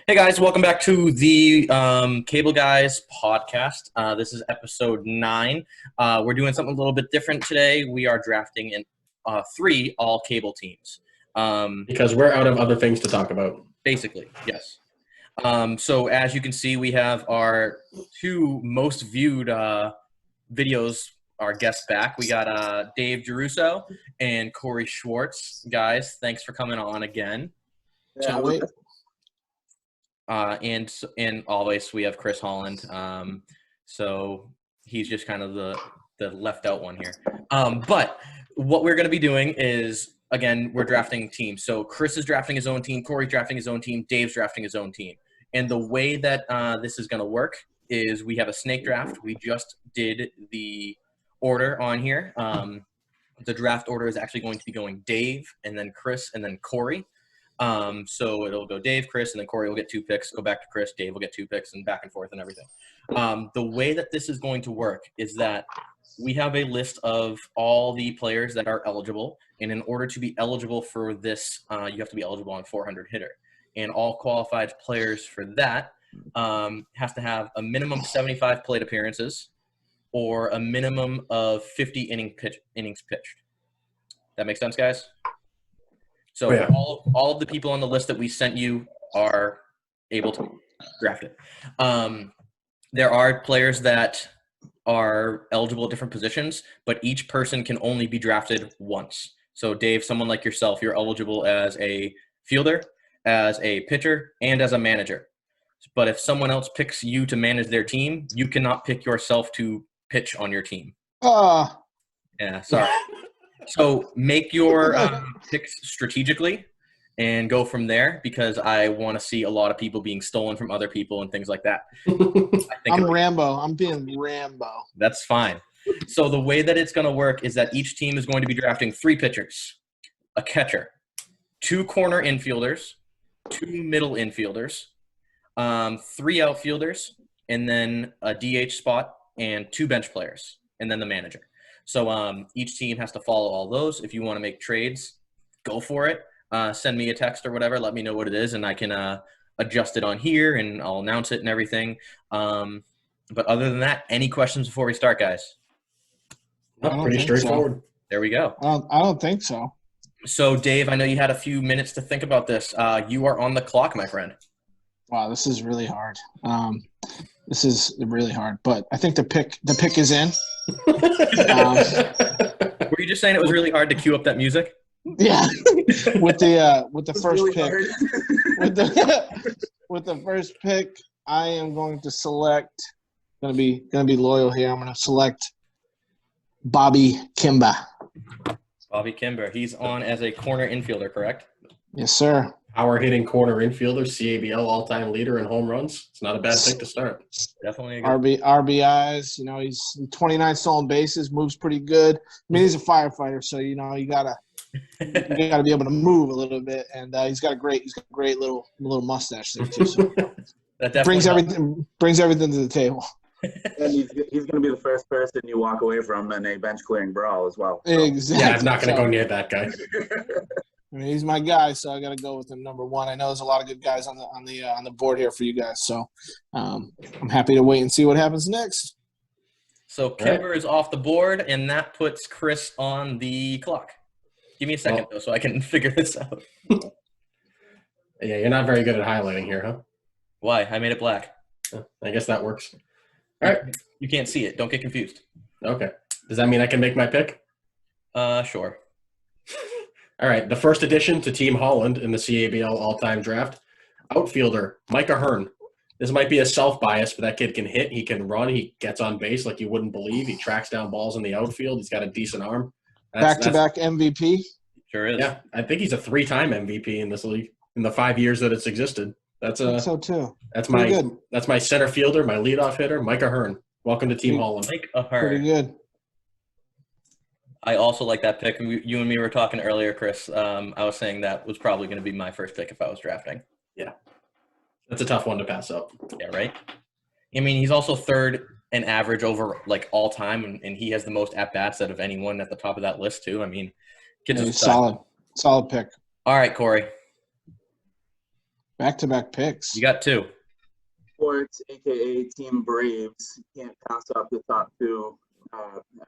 Hey guys, welcome back to the Cable Guys podcast. This is episode 9. We're doing something a little bit different today. We are drafting in 3 all cable teams. Because we're out of other things to talk about. Basically, yes. So as you can see, we have our 2 most viewed videos, our guests back. We got Dave Giarrusso and Corey Schwartz. Guys, thanks for coming on again. Yeah, wait. And always we have Chris Holland. So he's just kind of the left out one here. But what we're going to be doing is, again, we're drafting teams. So Chris is drafting his own team, Corey's drafting his own team, Dave's drafting his own team. And the way that this is going to work is we have a snake draft. We just did the order on here. The draft order is actually going to be going Dave and then Chris and then Corey. So it'll go Dave, Chris, and then Corey will get 2 picks, go back to Chris, Dave will get 2 picks, and back and forth and everything. The way that this is going to work is that we have a list of all the players that are eligible, and in order to be eligible for this, you have to be eligible on 400 hitter. And all qualified players for that has to have a minimum of 75 plate appearances or a minimum of 50 innings pitched. That make sense, guys? So yeah. all of the people on the list that we sent you are able to draft it. There are players that are eligible at different positions, but each person can only be drafted once. So Dave, someone like yourself, you're eligible as a fielder, as a pitcher, and as a manager. But if someone else picks you to manage their team, you cannot pick yourself to pitch on your team. Yeah, sorry. So make your picks strategically and go from there, because I want to see a lot of people being stolen from other people and things like that. I'm Rambo. I'm being Rambo. That's fine. So the way that it's going to work is that each team is going to be drafting 3 pitchers, a catcher, 2 corner infielders, 2 middle infielders, 3 outfielders, and then a DH spot and 2 bench players, and then the manager. So each team has to follow all those. If you want to make trades, go for it. Send me a text or whatever. Let me know what it is, and I can adjust it on here, and I'll announce it and everything. But other than that, any questions before we start, guys? Pretty straightforward. So. There we go. I don't think so. So, Dave, I know you had a few minutes to think about this. You are on the clock, my friend. Wow, this is really hard. This is really hard, but I think the pick is in. Were you just saying it was really hard to cue up that music? Yeah, with the first really pick, with the first pick, I am going to select. Gonna be loyal here. I'm gonna select Bobby Kimba. Bobby Kimber. He's on as a corner infielder, correct? Yes, sir. Power hitting corner infielder, CABL all-time leader in home runs. It's not a bad pick to start. Definitely a good RBIs. You know, he's 29 stolen bases, moves pretty good. I mean, he's a firefighter, so you know you gotta be able to move a little bit. And he's got a great little mustache there too. So that brings everything to the table. And he's going to be the first person you walk away from in a bench clearing brawl as well. So. Exactly. Yeah, I'm not going to go near that guy. I mean, he's my guy, so I got to go with him number 1. I know there's a lot of good guys on the board here for you guys, so I'm happy to wait and see what happens next. So Kimber is off the board, and that puts Chris on the clock. Give me a second, though, so I can figure this out. Yeah, you're not very good at highlighting here, huh? Why? I made it black. I guess that works. All right. You can't see it. Don't get confused. Okay. Does that mean I can make my pick? Sure. All right. The first addition to Team Holland in the CABL all-time draft, outfielder Micah Hearn. This might be a self-bias, but that kid can hit. He can run. He gets on base like you wouldn't believe. He tracks down balls in the outfield. He's got a decent arm. Back-to-back MVP. Sure is. Yeah, I think he's a 3-time MVP in this league in the 5 years that it's existed. I think so too. That's my center fielder, my leadoff hitter, Micah Hearn. Welcome to Team Holland. Micah Hearn. Pretty good. I also like that pick. You and me were talking earlier, Chris. I was saying that was probably going to be my first pick if I was drafting. Yeah. That's a tough one to pass up. Yeah, right? I mean, he's also 3rd in average over, like, all time, and he has the most at-bats out of anyone at the top of that list, too. I mean, kid's a solid pick. All right, Corey. Back-to-back picks. You got 2. Schwartz, aka Team Braves, can't pass up the top 2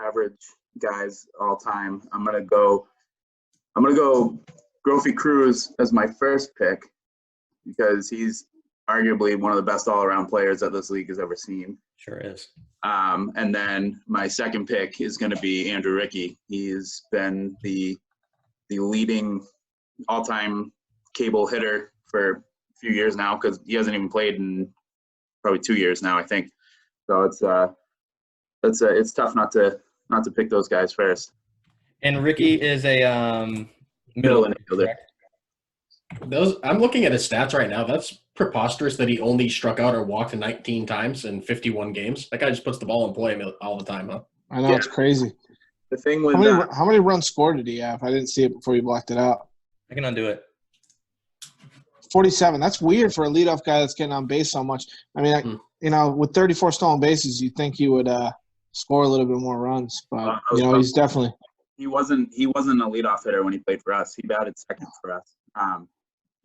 average guys all time. I'm gonna go Groffy Cruz as my first pick because he's arguably one of the best all-around players that this league has ever seen. Sure is. And then my second pick is going to be Andrew Rickey. He's been the leading all-time CABL hitter for a few years now because he hasn't even played in probably 2 years now, I think. So it's tough not to pick those guys first. And Ricky is a Middle infielder. I'm looking at his stats right now. That's preposterous that he only struck out or walked 19 times in 51 games. That guy just puts the ball in play all the time, huh? I know, it's crazy. The thing with how many runs scored did he have? I didn't see it before you blocked it out. I can undo it. 47. That's weird for a leadoff guy that's getting on base so much. I mean, with 34 stolen bases, you'd think he would score a little bit more runs. But, he's definitely – He wasn't a leadoff hitter when he played for us. He batted second for us.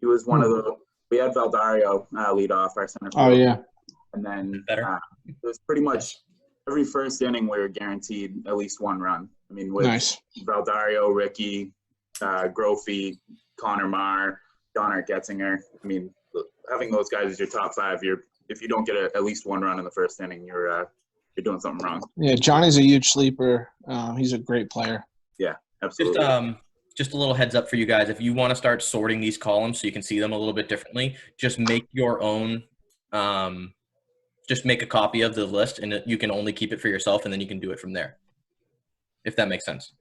He was one of the – we had Valdario lead off our center field. Oh, yeah. And then it was pretty much every first inning we were guaranteed at least 1 run. I mean, with Valdario, Ricky, Groffy, Connor Marr, Donner Getzinger. I mean, having those guys as your top 5, if you don't get at least 1 run in the first inning, you're doing something wrong. Yeah, Johnny's a huge sleeper. He's a great player. Yeah, absolutely. Just a little heads up for you guys. If you want to start sorting these columns so you can see them a little bit differently, just make your own just make a copy of the list, and you can only keep it for yourself, and then you can do it from there, if that makes sense.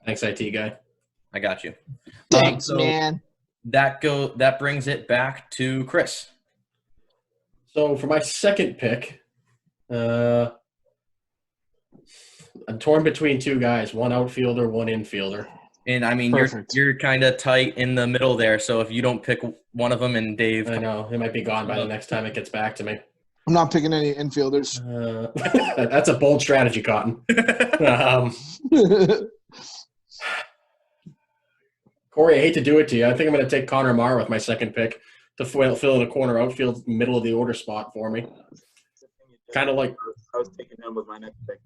Thanks, IT guy. I got you. Thanks, man. That brings it back to Chris. So for my second pick, I'm torn between 2 guys, 1 outfielder, 1 infielder. And I mean, you're kind of tight in the middle there. So if you don't pick one of them, and Dave, I know it might be gone by the next time it gets back to me. I'm not picking any infielders. That's a bold strategy, Cotton. Corey, I hate to do it to you. I think I'm going to take Connor Marr with my second pick to fill in a corner outfield, middle of the order spot for me. Kind of like I was taking him with my next pick.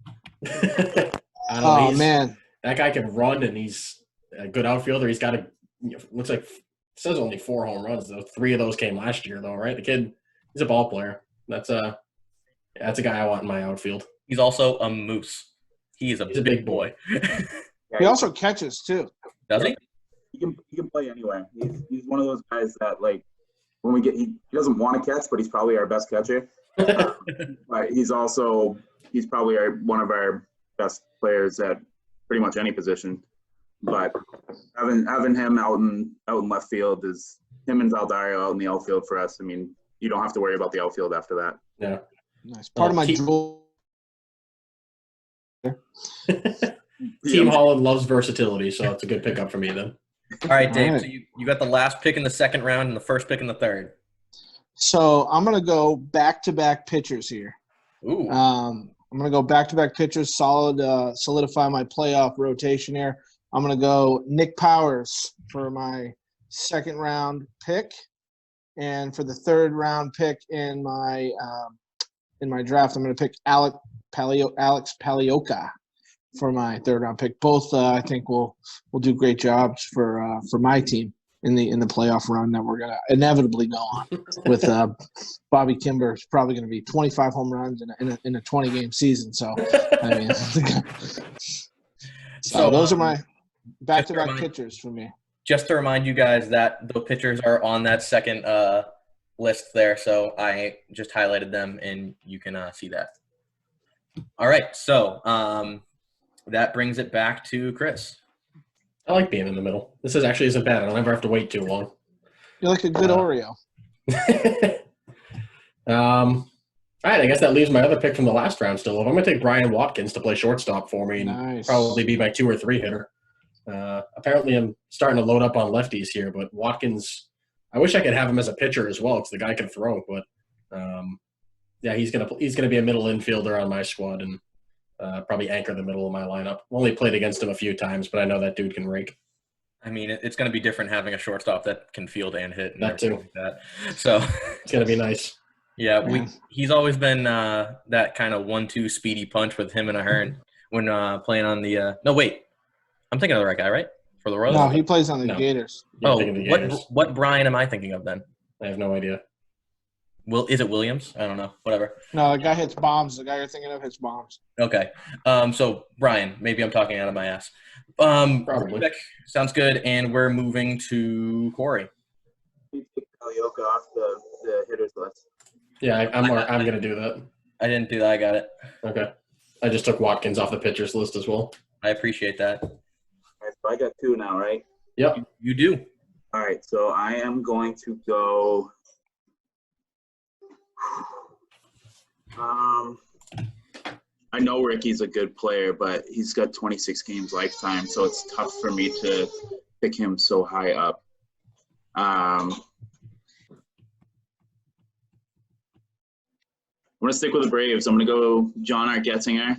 Man, that guy can run, and he's a good outfielder. He's got looks like it says only 4 home runs though. 3 of those came last year though, right? The kid, he's a ball player. That's a guy I want in my outfield. He's also a moose. He's a big boy. He also catches too. Does he? He can play anywhere. He's one of those guys that when we get he doesn't want to catch, but he's probably our best catcher. But he's probably one of our best players at pretty much any position. But having him out in left field is him and Valdario out in the outfield for us. I mean, you don't have to worry about the outfield after that. Yeah. Nice. Part of my drill. Team Holland loves versatility, so it's a good pickup for me then. All right, Dave. So you got the last pick in the second round and the first pick in the third. So I'm going to go back-to-back pitchers here. Ooh. I'm going to go back-to-back pitchers, solidify my playoff rotation here. I'm going to go Nick Powers for my second round pick, and for the third round pick in my draft, I'm going to pick Alex Palioka for my third round pick. Both I think will do great jobs for my team in the playoff run that we're gonna inevitably go on with. Bobby Kimber is probably going to be 25 home runs in a 20-game season. So I mean, so those are my back-to-back pitchers for me. Just to remind you guys that the pitchers are on that second list there, so I just highlighted them, and you can see that. All right, so that brings it back to Chris. I like being in the middle. This isn't bad. I don't ever have to wait too long. You're like a good Oreo. All right, I guess that leaves my other pick from the last round still. I'm going to take Brian Watkins to play shortstop for me and probably be my 2 or 3 hitter. Apparently I'm starting to load up on lefties here, but Watkins, I wish I could have him as a pitcher as well because the guy can throw. But yeah, he's gonna be a middle infielder on my squad and probably anchor the middle of my lineup. Only played against him a few times, but I know that dude can rake. I mean, it's going to be different having a shortstop that can field and hit and That everything too. like that. So, It's going to be nice. yeah, Yeah. he's always been that kind of 1-2 speedy punch with him and Ahern when playing on the no, wait. I'm thinking of the right guy, right? For the Royals? No, he plays on the No. Gators. You're thinking the Gators. What Brian am I thinking of then? I have no idea. Is it Williams? I don't know. Whatever. No, the guy hits bombs. The guy you're thinking of hits bombs. Okay. So Brian, maybe I'm talking out of my ass. Probably. Pick. Sounds good. And we're moving to Corey. You take Kalioka off the hitters list. Yeah, I'm going to do that. I didn't do that. I got it. Okay. I just took Watkins off the pitchers list as well. I appreciate that. All right, so I got 2 now, right? Yep. You do. All right, so I am going to go. I know Ricky's a good player, but he's got 26 games lifetime, so it's tough for me to pick him so high up. I'm going to stick with the Braves. I'm going to go John Getzinger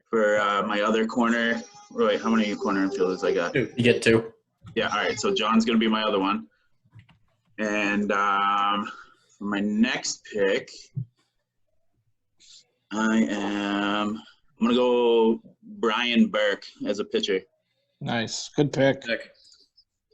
for my other corner. Wait, how many corner infielders I got? 2. You get 2. Yeah, all right. So John's going to be my other one. And for my next pick, I'm going to go Brian Burke as a pitcher. Nice. Good pick. Pick.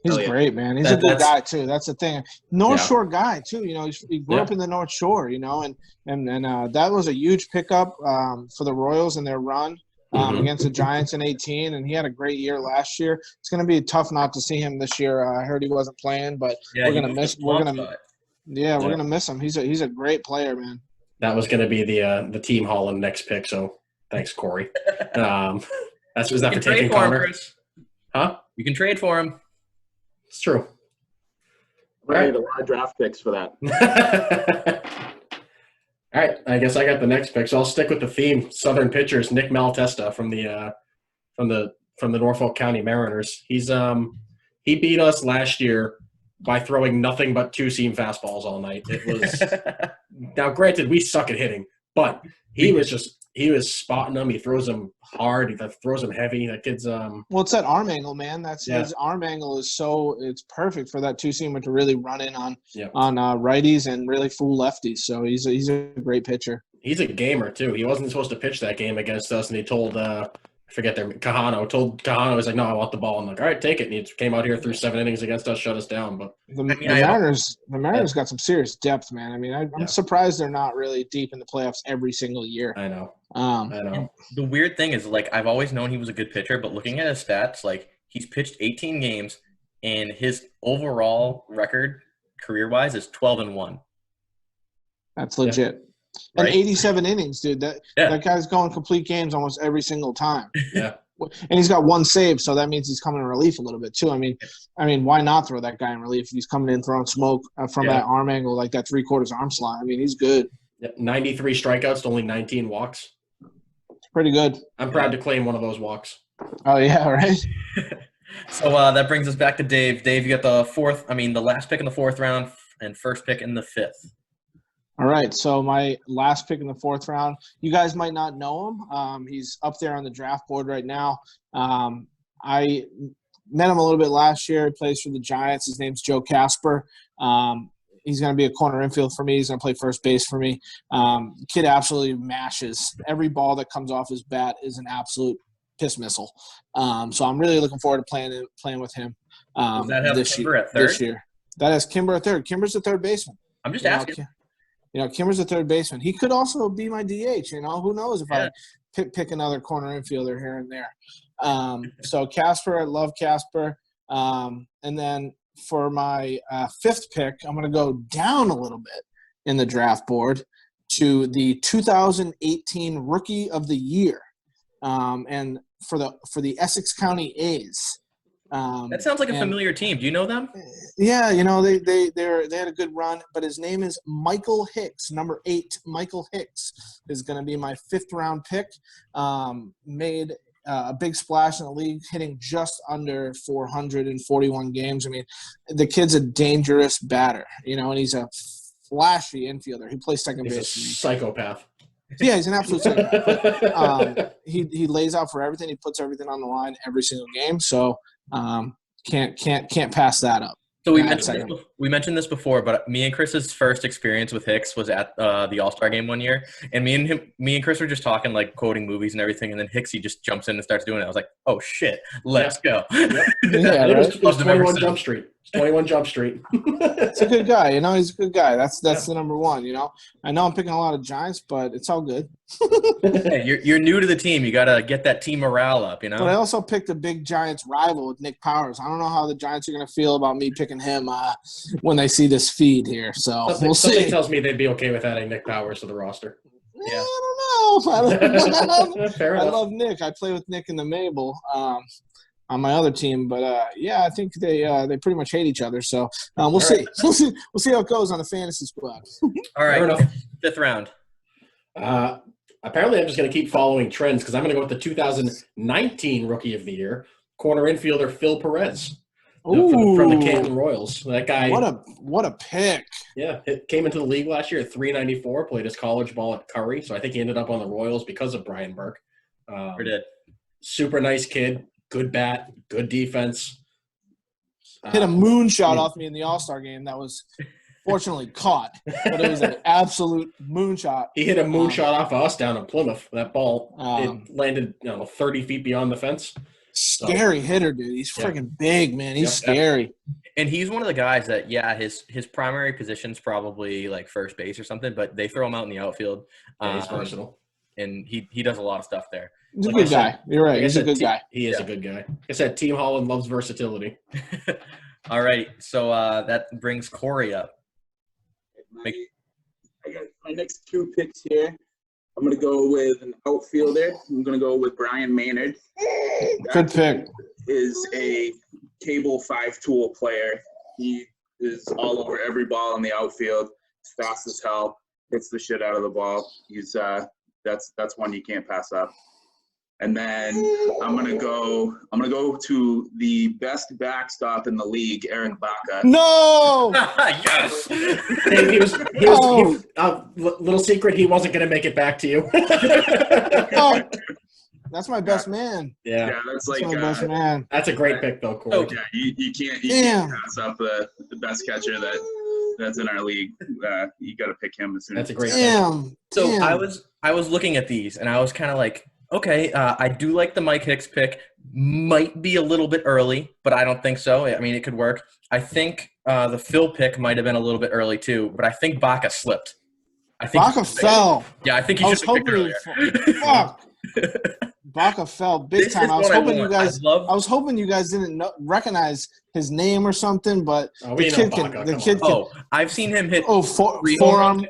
He's Hell yeah. great, man. He's a good guy, too. That's the thing. North Yeah. Shore guy, too. You know, he grew up in the North Shore, you know, and that was a huge pickup for the Royals in their run against the Giants in 2018, and he had a great year last year. It's going to be tough not to see him this year. I heard he wasn't playing, but we're going to miss him. He's a great player, man. That was going to be the Team Holland next pick, so thanks, Corey. Was that for taking Connor? Chris. Huh? You can trade for him. It's true. I need a lot of draft picks for that. All right, I guess I got the next pick, so I'll stick with the theme. Southern pitchers, Nick Malatesta from the Norfolk County Mariners. He beat us last year by throwing nothing but 2-seam fastballs all night. It was now granted we suck at hitting, but he was spotting them. He throws them hard. He throws them heavy. That kid's Well, it's that arm angle, man. His arm angle is it's perfect for that 2-seamer to really run in on righties and really fool lefties. So he's a great pitcher. He's a gamer too. He wasn't supposed to pitch that game against us, and he told Kahano told Kahano, he's like, no, I want the ball. I'm like, all right, take it. And he came out here through 7 innings against us, shut us down. But the Mariners got some serious depth, man. I mean, I'm surprised they're not really deep in the playoffs every single year. I know. The weird thing is, like, I've always known he was a good pitcher, but looking at his stats, like, he's pitched 18 games, and his overall record, career-wise, is 12-1. That's legit. Right. And 87 innings, dude. That guy's going complete games almost every single time. Yeah. And he's got 1 save, so that means he's coming in relief a little bit too. I mean, why not throw that guy in relief if he's coming in throwing smoke from that arm angle, like that 3/4 arm slot? I mean, he's good. 93 strikeouts to only 19 walks. It's pretty good. I'm proud to claim one of those walks. Oh yeah, right. So that brings us back to Dave. Dave, you got the last pick in the 4th round and first pick in the 5th. All right, so my last pick in the 4th round, you guys might not know him. He's up there on the draft board right now. I met him a little bit last year. He plays for the Giants. His name's Joe Casper. He's going to be a corner infield for me. He's going to play first base for me. The kid absolutely mashes. Every ball that comes off his bat is an absolute piss missile. So I'm really looking forward to playing with him Does that have Kimber at 3rd? This year. That has Kimber at 3rd. Kimber's the 3rd baseman. I'm just asking. Kimber's the 3rd baseman. He could also be my DH. Who knows if I pick another corner infielder here and there. So Casper, I love Casper. And then for my 5th pick, I'm going to go down a little bit in the draft board to the 2018 Rookie of the Year, and for the Essex County A's. That sounds like a familiar team. Do you know them? Yeah, they had a good run, but his name is Michael Hicks. Number 8, Michael Hicks is going to be my 5th round pick. Made a big splash in the league, hitting just under 441 games. I mean, the kid's a dangerous batter, and he's a flashy infielder. He plays second base. He's a psychopath. Yeah, he's an absolute psychopath. He lays out for everything. He puts everything on the line every single game. So Can't pass that up. So we That's mentioned this before, but me and Chris's first experience with Hicks was at the All-Star game one year, and me and Chris were just talking, like quoting movies and everything, and then Hicksy just jumps in and starts doing it. I was like, "Oh shit, let's go!" Yep. Yeah, It was right? 21 Jump Street. It's 21 Jump Street. It's a good guy, he's a good guy. That's the number one, I know I'm picking a lot of Giants, but it's all good. Hey, you're new to the team. You gotta get that team morale up, But I also picked a big Giants rival with Nick Powers. I don't know how the Giants are going to feel about me picking him when they see this feed here. So we'll see. Something tells me they'd be okay with adding Nick Powers to the roster. Yeah, I don't know. Fair I enough. love Nick. I play with Nick and the Mabel on my other team. But, I think they pretty much hate each other. So we'll see. Right. We'll see how it goes on the fantasy squad. All Fair right, enough. 5th round. Apparently, I'm just going to keep following trends because I'm going to go with the 2019 Rookie of the Year, corner infielder Phil Perez from the Canton Royals. That guy, what a pick! yeah, came into the league last year at 394, played his college ball at Curry, so I think he ended up on the Royals because of Brian Burke. Sure did. Super nice kid, good bat, good defense. Hit a moonshot off me in the All-Star game that was fortunately caught, but it was an absolute moonshot. He hit a moonshot off of us down in Plymouth. That ball it landed 30 feet beyond the fence. Scary hitter, dude. He's freaking big, man. He's scary. And he's one of the guys that, his primary position's probably like first base or something, but they throw him out in the outfield. He's versatile. And he does a lot of stuff there. He's a good guy. You're right. He's a good guy. He is a good guy. Like I said, Team Holland loves versatility. All right, so that brings Corey up. I got my next 2 picks here. I'm going to go with an outfielder. I'm going to go with Brian Maynard. Good pick. Is a CABL 5-tool player. He is all over every ball in the outfield. He's fast as hell. Hits the shit out of the ball. He's that's one you can't pass up. And then I'm gonna go to the best backstop in the league, Eric Baca. No. Yes. He was little secret, he wasn't going to make it back to you. Oh, that's my best man. Yeah, that's like That's my best man. That's a great pick, though, Corey. yeah, you can't pass up the best catcher that's in our league. You got to pick him as soon as. That's a great pick. Damn. So Damn. I was looking at these and I was kind of like, okay, I do like the Mike Hicks pick. Might be a little bit early, but I don't think so. I mean, it could work. I think the Phil pick might have been a little bit early too, but I think Baca slipped. Baca fell. Yeah, I think he should have picked earlier. Fuck. Baca fell big This time. is I was what hoping you want. guys. I love- I was hoping you guys didn't recognize his name or something, but We the know kid Baca, can. The come kid on. can. Oh, I've seen him hit. Oh, 3 home forearm, runs,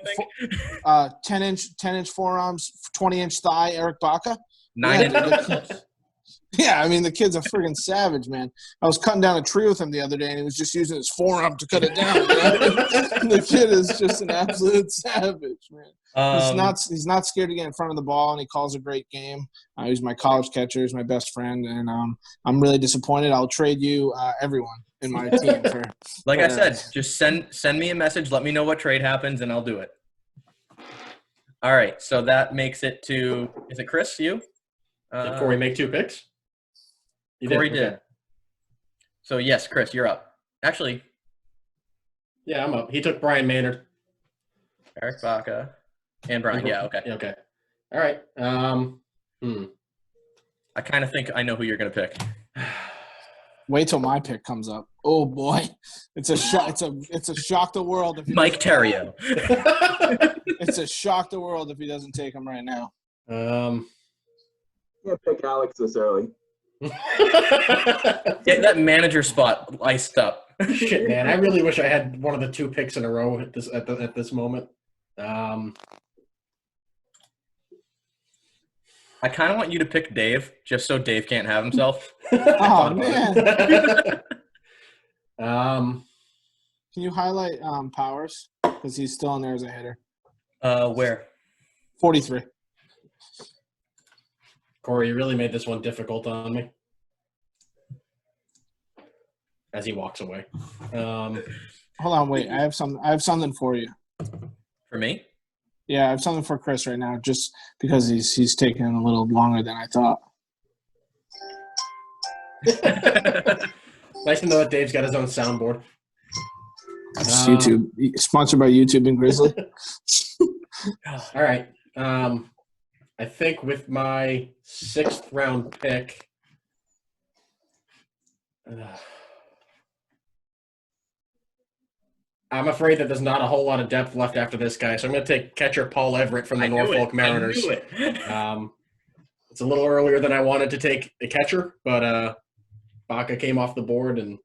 I think. 10-inch forearms, 20-inch thigh, Eric Baca. 9 Yeah, yeah, I mean, the kid's a friggin' savage, man. I was cutting down a tree with him the other day, and he was just using his forearm to cut it down. The kid is just an absolute savage, man. He's not scared to get in front of the ball, and he calls a great game. He's my college catcher. He's my best friend, and I'm really disappointed. I'll trade you everyone in my team for. Like I said, just send me a message. Let me know what trade happens, and I'll do it. All right, so that makes it to – is it Chris, you? Did Corey make 2 picks? You Corey Okay. did. So, yes, Chris, you're up. Actually, Yeah, I'm up. He took Brian Maynard. Eric Baca and Brian. Yeah, okay. Yeah, okay. All right. I kind of think I know who you're going to pick. Wait till my pick comes up. Oh boy, it's a shock. It's a shock the world if he Mike doesn't- Terrio. It's a shock the world if he doesn't take him right now. Yeah, pick Alex this early. Get that manager spot iced up. Shit, man! I really wish I had one of the 2 picks in a row at this moment. I kind of want you to pick Dave, just so Dave can't have himself. Oh man, Um, can you highlight Powers because he's still in there as a hitter? Where? 43. Corey, you really made this one difficult on me. As he walks away. Hold on, wait. I have something for you. For me? Yeah, I have something for Chris right now, just because he's taking a little longer than I thought. Nice to know that Dave's got his own soundboard. That's YouTube. Sponsored by YouTube and Grizzly. All right. I think with my 6th round pick, I'm afraid that there's not a whole lot of depth left after this guy, so I'm going to take catcher Paul Everett from the Norfolk Mariners. I knew it. It's a little earlier than I wanted to take a catcher, but Baca came off the board, and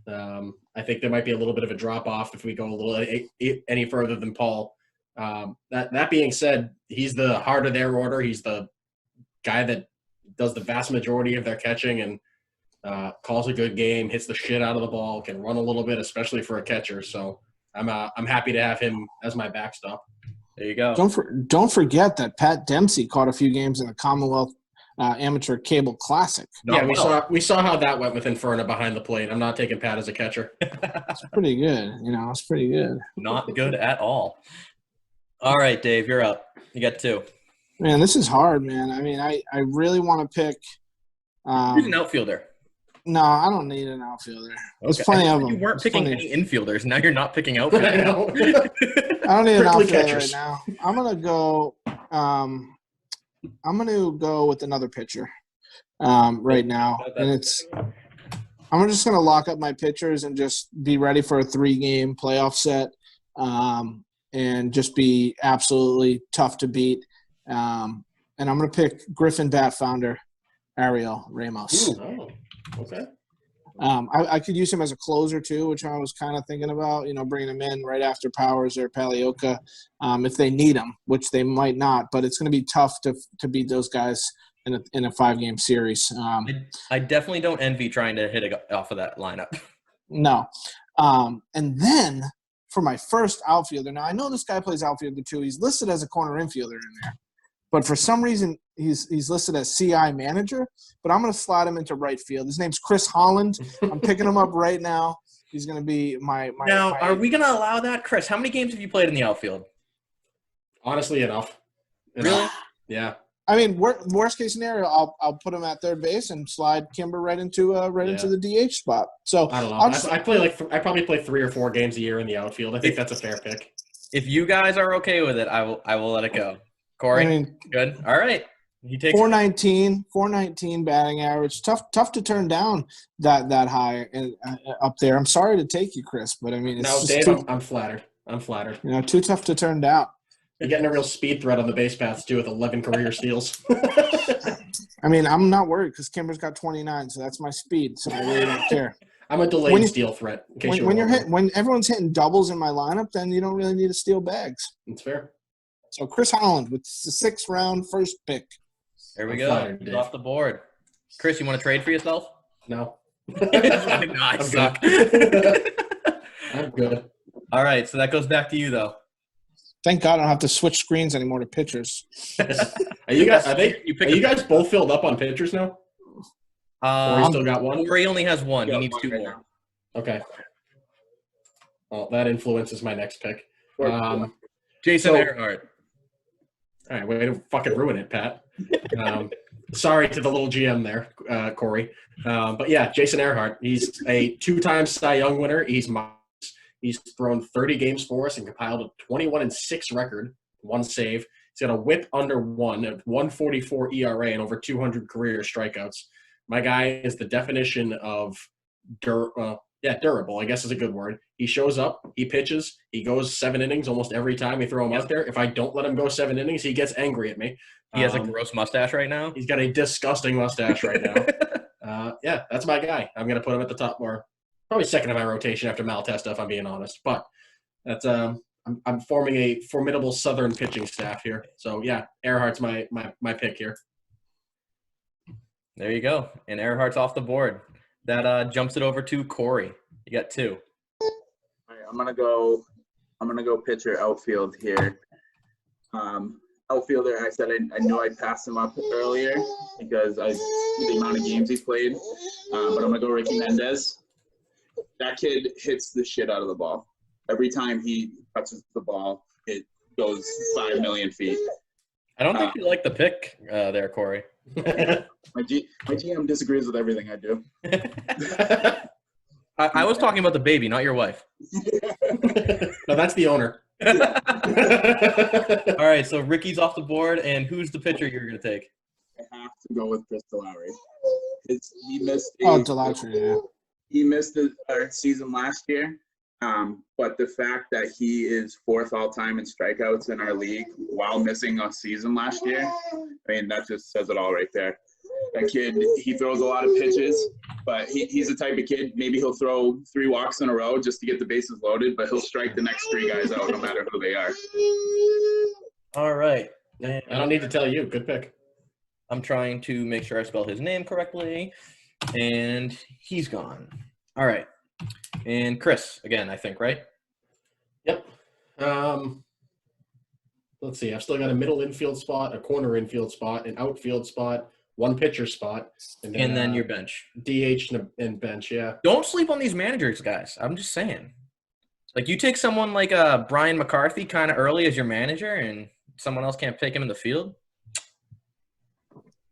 I think there might be a little bit of a drop-off if we go a little any further than Paul. That being said, he's the heart of their order. He's the guy that does the vast majority of their catching and calls a good game, hits the shit out of the ball, can run a little bit, especially for a catcher. So I'm happy to have him as my backstop. There you go. Don't forget that Pat Dempsey caught a few games in the Commonwealth Amateur Cable Classic. We saw how that went with Inferno behind the plate. I'm not taking Pat as a catcher. It's pretty good. It's pretty good. Not good at all. All right, Dave, you're up. You got 2. Man, this is hard, man. I mean, I really want to pick. Who's an outfielder? No, I don't need an outfielder. There's Okay. plenty of them. You weren't There's picking plenty. any infielders. Now you're not picking I outfielders. know. I don't need an Prickly outfielder catchers. right now. I'm gonna go. I'm gonna go with another pitcher right now, and I'm just gonna lock up my pitchers and just be ready for a 3-game playoff set, and just be absolutely tough to beat. And I'm gonna pick Griffin bat founder Ariel Ramos. Oh, okay. I could use him as a closer too, which I was kind of thinking about, bringing him in right after Powers or Palioka if they need him, which they might not. But it's going to be tough to beat those guys in a 5-game series. I definitely don't envy trying to hit it off of that lineup. No. And then for my first outfielder, now I know this guy plays outfielder too. He's listed as a corner infielder in there. But for some reason, he's listed as CI manager, but I'm going to slide him into right field. His name's Chris Holland. I'm picking him up right now. He's going to be my Now, are we going to allow that? Chris, how many games have you played in the outfield? Honestly, enough. Really? Yeah. I mean, worst case scenario, I'll put him at third base and slide Kimber right into the DH spot. So I don't know. I probably play 3 or 4 games a year in the outfield. I think that's a fair pick. If you guys are okay with it, I will let it go. Corey, I mean, good. All right. He takes 419 batting average. Tough to turn down that high and up there. I'm sorry to take you, Chris, but I mean, it's just Dave, I'm flattered. too tough to turn down. You're getting a real speed threat on the base paths too with 11 career steals. I mean, I'm not worried because Kimber's got 29, so that's my speed. So I really don't care. I'm a delayed steal threat. When everyone's hitting doubles in my lineup, then you don't really need to steal bags. That's fair. So Chris Holland with the 6th round first pick. There we I'm go. flattered, He's Dave. off the board. Chris, you want to trade for yourself? No. I suck. I'm good. All right, so that goes back to you, though. Thank God I don't have to switch screens anymore to pitchers. Are you guys both filled up on pitchers now? Or you still got one? Corey only has one. He needs 2 more. Okay. Well, that influences my next pick. Jason Earhart. All right, way to fucking ruin it, Pat. Sorry to the little GM there, Corey. But yeah, Jason Earhart. He's a 2-time Cy Young winner. He's thrown 30 games for us and compiled a 21-6 record, 1 save. He's got a whip under 1, a 1.44 ERA, and over 200 career strikeouts. My guy is the definition of durable, I guess is a good word. He shows up, he pitches, he goes 7 innings almost every time we throw him out there. If I don't let him go 7 innings, he gets angry at me. He has a gross mustache right now. He's got a disgusting mustache right now. Yeah, that's my guy. I'm going to put him at the top, or probably second in my rotation after Malatesta, if I'm being honest. But that's I'm forming a formidable Southern pitching staff here. So yeah, Earhart's my pick here. There you go. And Earhart's off the board. That jumps it over to Corey. You got 2. All right, I'm gonna go pitcher outfield here. Outfielder, I said I know I passed him up earlier because the amount of games he's played. But I'm gonna go Ricky Mendez. That kid hits the shit out of the ball. Every time he touches the ball, it goes 5 million feet. I don't think you like the pick there, Corey. My GM disagrees with everything I do. I was talking about the baby, not your wife. No, that's the owner. All right, so Ricky's off the board, and who's the pitcher you're going to take? I have to go with Chris Delowry. He missed Delatry, he missed our season last year, but the fact that he is 4th all-time in strikeouts in our league while missing a season last year, I mean, that just says it all right there. That kid, he throws a lot of pitches, but he's the type of kid, maybe he'll throw 3 walks in a row just to get the bases loaded, but he'll strike the next 3 guys out no matter who they are. All right. I don't need to tell you. Good pick. I'm trying to make sure I spell his name correctly, and he's gone. All right. And Chris, again, I think, right? Yep. Let's see. I've still got a middle infield spot, a corner infield spot, an outfield spot, 1 pitcher spot, And then your bench. DH and bench. Yeah. Don't sleep on these managers, guys. I'm just saying. Like, you take someone like Brian McCarthy kind of early as your manager, and someone else can't pick him in the field.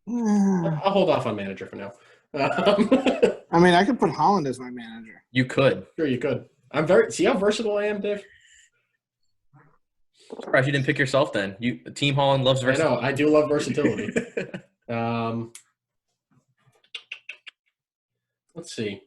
I'll hold off on manager for now. I mean, I could put Holland as my manager. You could. Sure, you could. See how versatile I am, Dave? Surprised you didn't pick yourself then. Team Holland loves I versatility. know. I do love versatility. Let's see.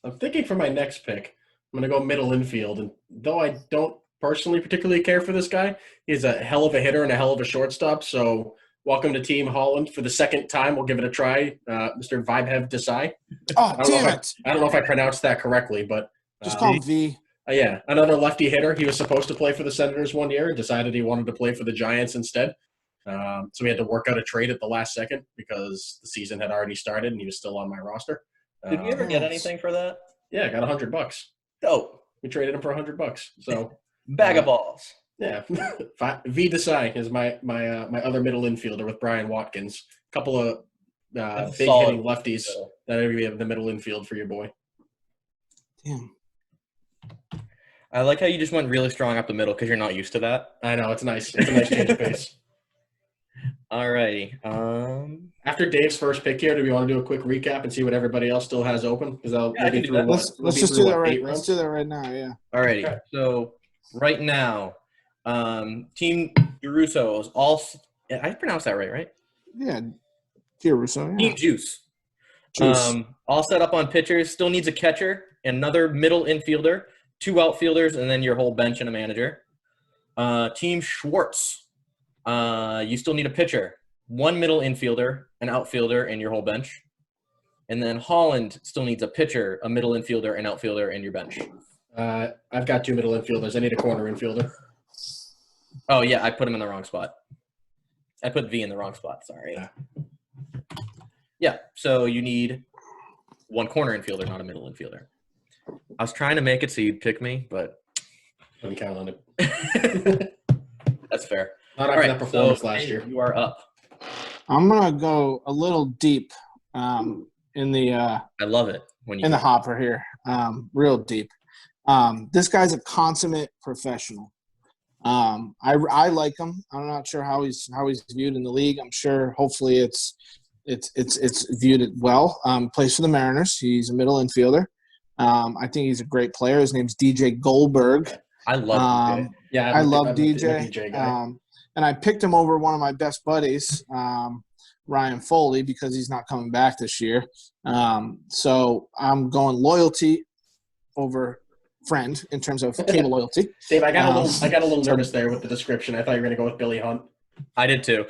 I'm thinking for my next pick, I'm going to go middle infield. And though I don't personally particularly care for this guy, he's a hell of a hitter and a hell of a shortstop. So welcome to Team Holland for the 2nd time. We'll give it a try. Mr. Vibhav Desai. Oh, damn it. I don't know if I pronounced that correctly, but Just call him V. yeah, another lefty hitter. He was supposed to play for the Senators one year and decided he wanted to play for the Giants instead. So we had to work out a trade at the last second because the season had already started and he was still on my roster. Did we ever get anything for that? Yeah, I got $100. Dope. We traded him for $100. So Bag of balls. yeah, V Desai is my other middle infielder with Brian Watkins. A couple of big solid hitting lefties that we have the middle infield for your boy. Damn. I like how you just went really strong up the middle because you're not used to that. I know, it's nice. It's a nice change of pace. All righty. After Dave's first pick here, do we want to do a quick recap and see what everybody else still has open? Because I can do that. Let's just do that right. Let's do that right now. Yeah. All righty. Okay. So right now, Team Giarrusso is all. I pronounced that right? Yeah. Giarrusso. Yeah. Team Juice. Juice. All set up on pitchers. Still needs a catcher, another middle infielder, 2 outfielders, and then your whole bench and a manager. Team Schwartz. You still need a pitcher, 1 middle infielder, an outfielder, and your whole bench. And then Holland still needs a pitcher, a middle infielder, an outfielder, and your bench. I've got 2 middle infielders. I need a corner infielder. Oh, yeah, I put him in the wrong spot. I put V in the wrong spot, sorry. Yeah, so you need 1 corner infielder, not a middle infielder. I was trying to make it so you'd pick me, but Couldn't count on it. that's fair. Not after that performance last year. You are up. I'm gonna go a little deep in the I love it when you in the hopper here, real deep. This guy's a consummate professional. I like him. I'm not sure how he's viewed in the league. I'm sure hopefully it's viewed it well. Plays for the Mariners. He's a middle infielder. I think he's a great player. His name's DJ Goldberg. I love DJ. Yeah, I love I'm a DJ. guy. And I picked him over one of my best buddies, Ryan Foley, because he's not coming back this year. So I'm going loyalty over friend in terms of cable loyalty. Dave, I got a little nervous there with the description. I thought you were going to go with Billy Hunt. I did too.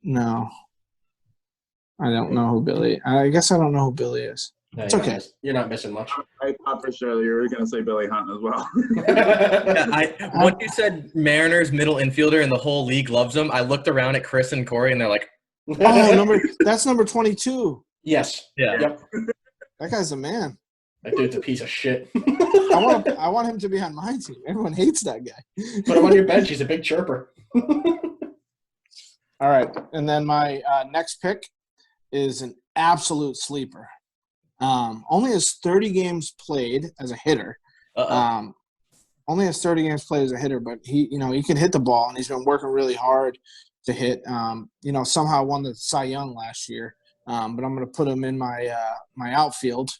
No. I don't know who Billy – I guess I don't know who Billy is. No, It's okay. You're not missing much. I thought for sure you were going to say Billy Hunt as well. When you said Mariners middle infielder and the whole league loves him, I looked around at Chris and Corey and they're like, Oh, that's number 22. Yes. yeah. Yep. That guy's a man. That dude's a piece of shit. I want him to be on my team. Everyone hates that guy. Put him on your bench. He's a big chirper. All right. And then my next pick is an absolute sleeper. Only has 30 games played as a hitter. Only has 30 games played as a hitter, but he can hit the ball, and he's been working really hard. to hit. Somehow won the Cy Young last year, but I'm going to put him in my outfield.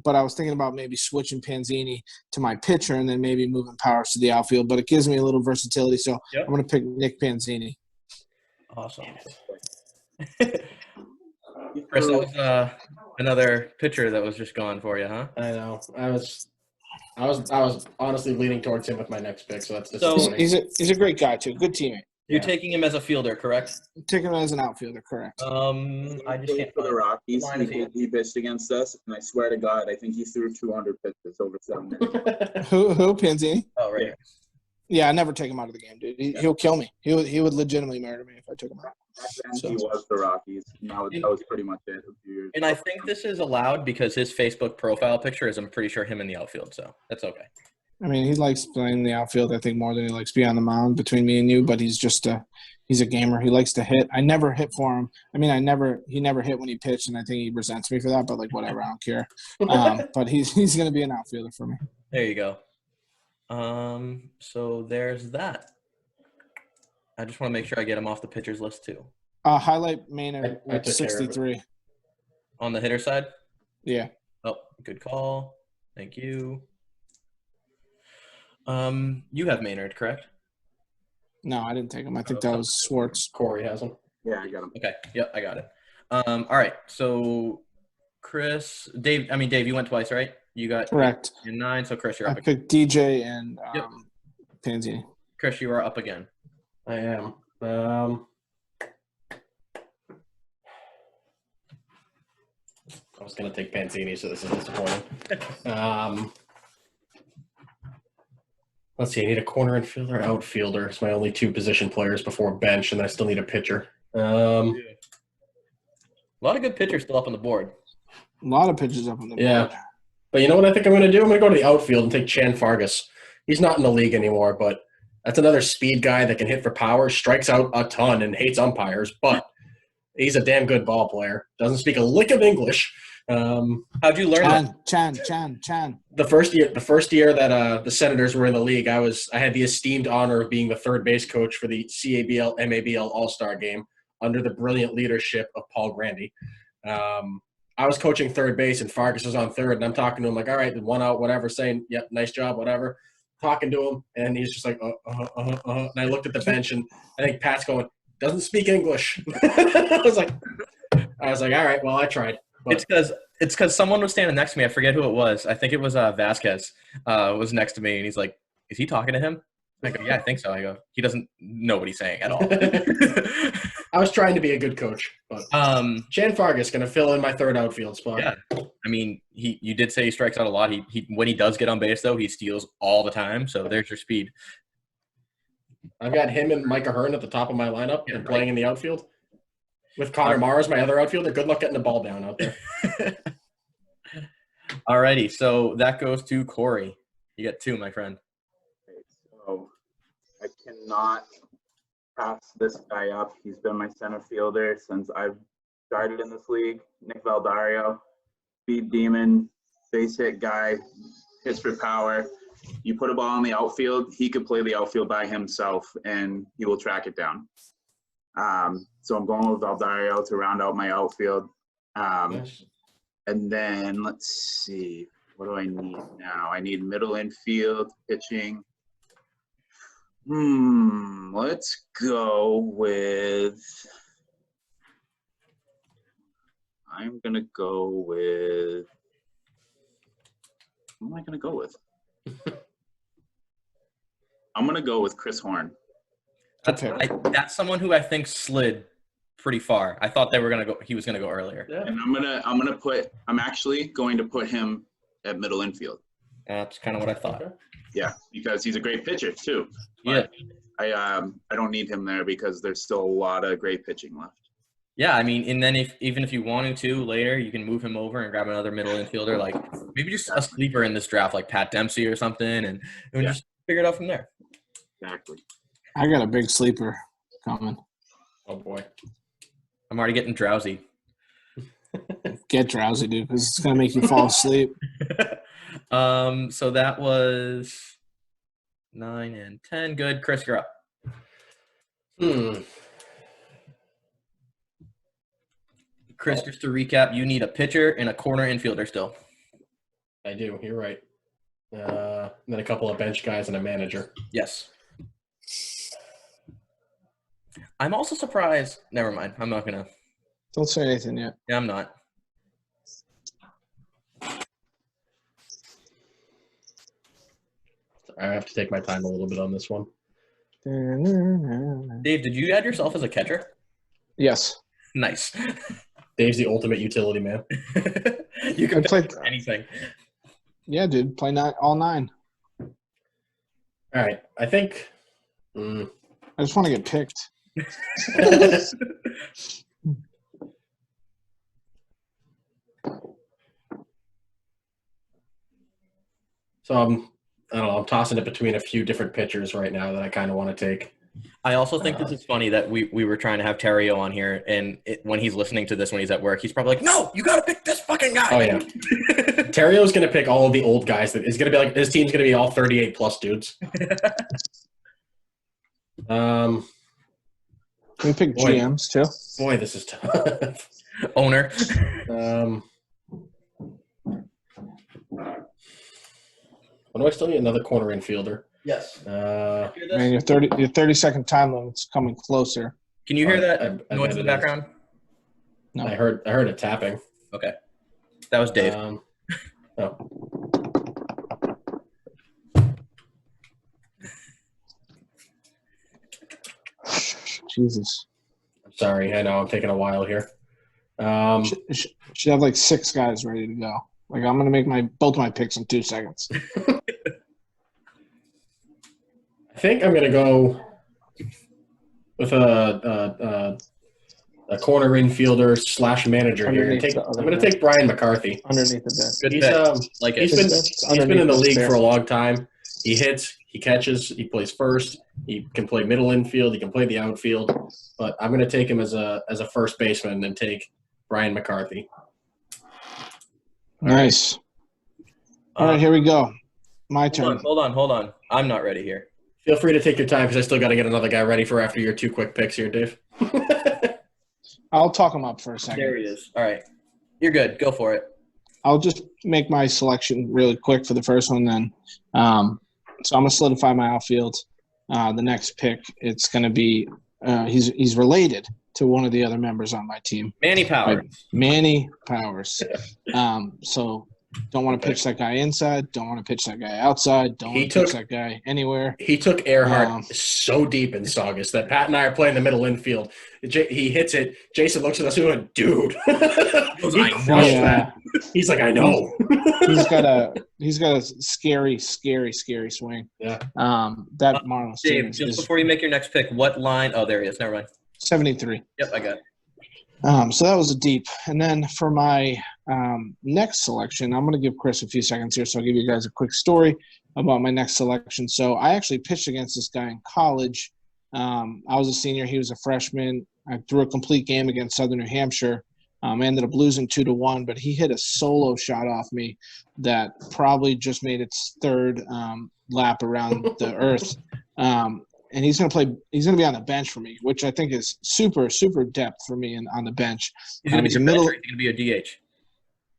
But I was thinking about maybe switching Panzini to my pitcher and then maybe moving Powers to the outfield. But it gives me a little versatility, so Yep. I'm going to pick Nick Panzini. Awesome. Chris, that was another pitcher that was just gone for you, huh? I know. I was honestly leaning towards him with my next pick, so that's disappointing. He's a great guy too, good teammate. You're taking him as a fielder, correct? Taking him as an outfielder, correct. I just can't for the find Rockies. Line is He pitched against us, and I swear to God, I think he threw 200 pitches over 7 minutes. Who Panzini? Oh, right. Yeah, I never take him out of the game, dude. He'll kill me. He would legitimately murder me if I took him out. Back then, he was the Rockies. That was pretty much it. A few years And I think this is allowed because his Facebook profile picture is, I'm pretty sure, him in the outfield, so that's okay. I mean, he likes playing the outfield, I think, more than he likes being on the mound between me and you, but he's just he's a gamer. He likes to hit. I never hit for him. I mean, he never hit when he pitched, and I think he resents me for that, but, whatever, I don't care. But he's going to be an outfielder for me. There you go. So there's that. I just want to make sure I get him off the pitchers list, too. Highlight Maynard I at took care of it. 63. On the hitter side? Yeah. Oh, good call. Thank you. You have Maynard, correct? No, I didn't take him. I think that was Schwartz. Corey has him. Yeah, I got him. Okay. Yep, I got it. All right. So Dave, you went twice, right? You got Correct. 8 and 9, so Chris, you're I up again. picked DJ and Yep. Panzini. Chris, you are up again. I am. I was going to take Panzini, so this is disappointing. Let's see. I need a corner infielder, outfielder. It's my only 2 position players before bench, and I still need a pitcher. A lot of good pitchers still up on the board. A lot of pitches up on the board. But you know what I think I'm going to do? I'm going to go to the outfield and take Chan Fargas. He's not in the league anymore, but that's another speed guy that can hit for power, strikes out a ton, and hates umpires. But he's a damn good ball player. Doesn't speak a lick of English. How'd you learn that? Chan. The first year that the Senators were in the league, I had the esteemed honor of being the third base coach for the CABL MABL All-Star Game under the brilliant leadership of Paul Grandy. I was coaching third base, and Fargas was on third, and I'm talking to him like, all right, 1 out, whatever, saying, yep, nice job, whatever. Talking to him, and he's just like, And I looked at the bench, and I think Pat's going, doesn't speak English. I was like, all right, well, I tried. But It's because someone was standing next to me. I forget who it was. I think it was Vasquez was next to me, and he's like, is he talking to him? I go, yeah, I think so. I go, he doesn't know what he's saying at all. I was trying to be a good coach. But Chan Fargas going to fill in my third outfield spot. Yeah. I mean, you did say he strikes out a lot. He when he does get on base, though, he steals all the time. So there's your speed. I've got him and Micah Hearn at the top of my lineup and playing in the outfield. With Connor Mars, my other outfielder. Good luck getting the ball down out there. All righty. So that goes to Corey. You got 2, my friend. Okay, so I cannot pass this guy up. He's been my center fielder since I've started in this league. Nick Valdario, speed demon, base hit guy, hits for power. You put a ball in the outfield, he could play the outfield by himself, and he will track it down. So I'm going with Valdario to round out my outfield. Nice. And then let's see, what do I need now? I need middle infield, pitching. Let's go with. I'm gonna go with. Who am I gonna go with? I'm gonna go with Chris Horn. That's someone who I think slid pretty far. I thought he was gonna go earlier. Yeah. And I'm actually going to put him at middle infield. That's kind of what I thought. Okay. Yeah, because he's a great pitcher too. Yeah. I don't need him there because there's still a lot of great pitching left. Yeah, I mean, and then even if you wanted to later, you can move him over and grab another middle infielder, like maybe just a sleeper in this draft, like Pat Dempsey or something, and just figure it out from there. Exactly. I got a big sleeper coming. Oh, boy. I'm already getting drowsy. Get drowsy, dude, because it's going to make you fall asleep. So that was 9 and 10. Good. Chris, you're up. Chris, just to recap, you need a pitcher and a corner infielder still. I do. You're right. And then a couple of bench guys and a manager. Yes. I'm also surprised. Never mind. I'm not going to. Don't say anything yet. Yeah, I'm not. I have to take my time a little bit on this one. Dave, did you add yourself as a catcher? Yes. Nice. Dave's the ultimate utility man. You can I pick played- anything. Yeah, dude. Play all 9. All right. I think I just want to get picked. so I don't know. I'm tossing it between a few different pitchers right now that I kind of want to take. I also think this is funny that we were trying to have Terrio on here, and when he's listening to this when he's at work, he's probably like, "No, you got to pick this fucking guy." Oh yeah, Terrio's gonna pick all of the old guys. That is gonna be like his team's gonna be all 38 plus dudes. Can we pick Boy. GMs too? Boy, this is tough. Owner. When do I still need another corner infielder? Yes. Man, your 30-second time limit's coming closer. Can you hear that I noise bet in the it is. background? No. I heard a tapping. Okay. That was Dave. Oh. Jesus. I'm sorry. I know I'm taking a while here. Should have like 6 guys ready to go. Like I'm gonna make both my picks in 2 seconds. I think I'm gonna go with a corner infielder / manager here. Underneath the I'm other gonna bench. take Brian McCarthy. Underneath the bench. Good He's pick. Like it. he's been in the league for a long time. He hits, he catches, he plays first. He can play middle infield. He can play the outfield. But I'm gonna take him as a first baseman and take Brian McCarthy. Nice. All right, here we go. My turn. Hold on. I'm not ready here. Feel free to take your time because I still got to get another guy ready for after your 2 quick picks here, Dave. I'll talk him up for a second. There he is. All right. You're good. Go for it. I'll just make my selection really quick for the first one then. So I'm going to solidify my outfield. The next pick, it's going to be he's related to one of the other members on my team. Manny Powers. Manny Powers. So don't want to pitch that guy inside. Don't want to pitch that guy outside. Don't want to pitch that guy anywhere. He took Earhart so deep in Saugus that Pat and I are playing the middle infield. He hits it. Jason looks at us and went, dude. He crushed that. He's like, I know. He's got a scary swing. Yeah. That Marlins team Dave, just before you make your next pick, what line? Oh, there he is. Never mind. 73. Yep, I got it. So that was a deep. And then for my next selection, I'm going to give Chris a few seconds here, so I'll give you guys a quick story about my next selection. So I actually pitched against this guy in college. I was a senior. He was a freshman. I threw a complete game against Southern New Hampshire. I ended up losing 2-1, but he hit a solo shot off me that probably just made its 3rd lap around the earth. And he's going to be on the bench for me, which I think is super depth for me on the bench. He's going to be a your middle. bench, or he's going to be a DH.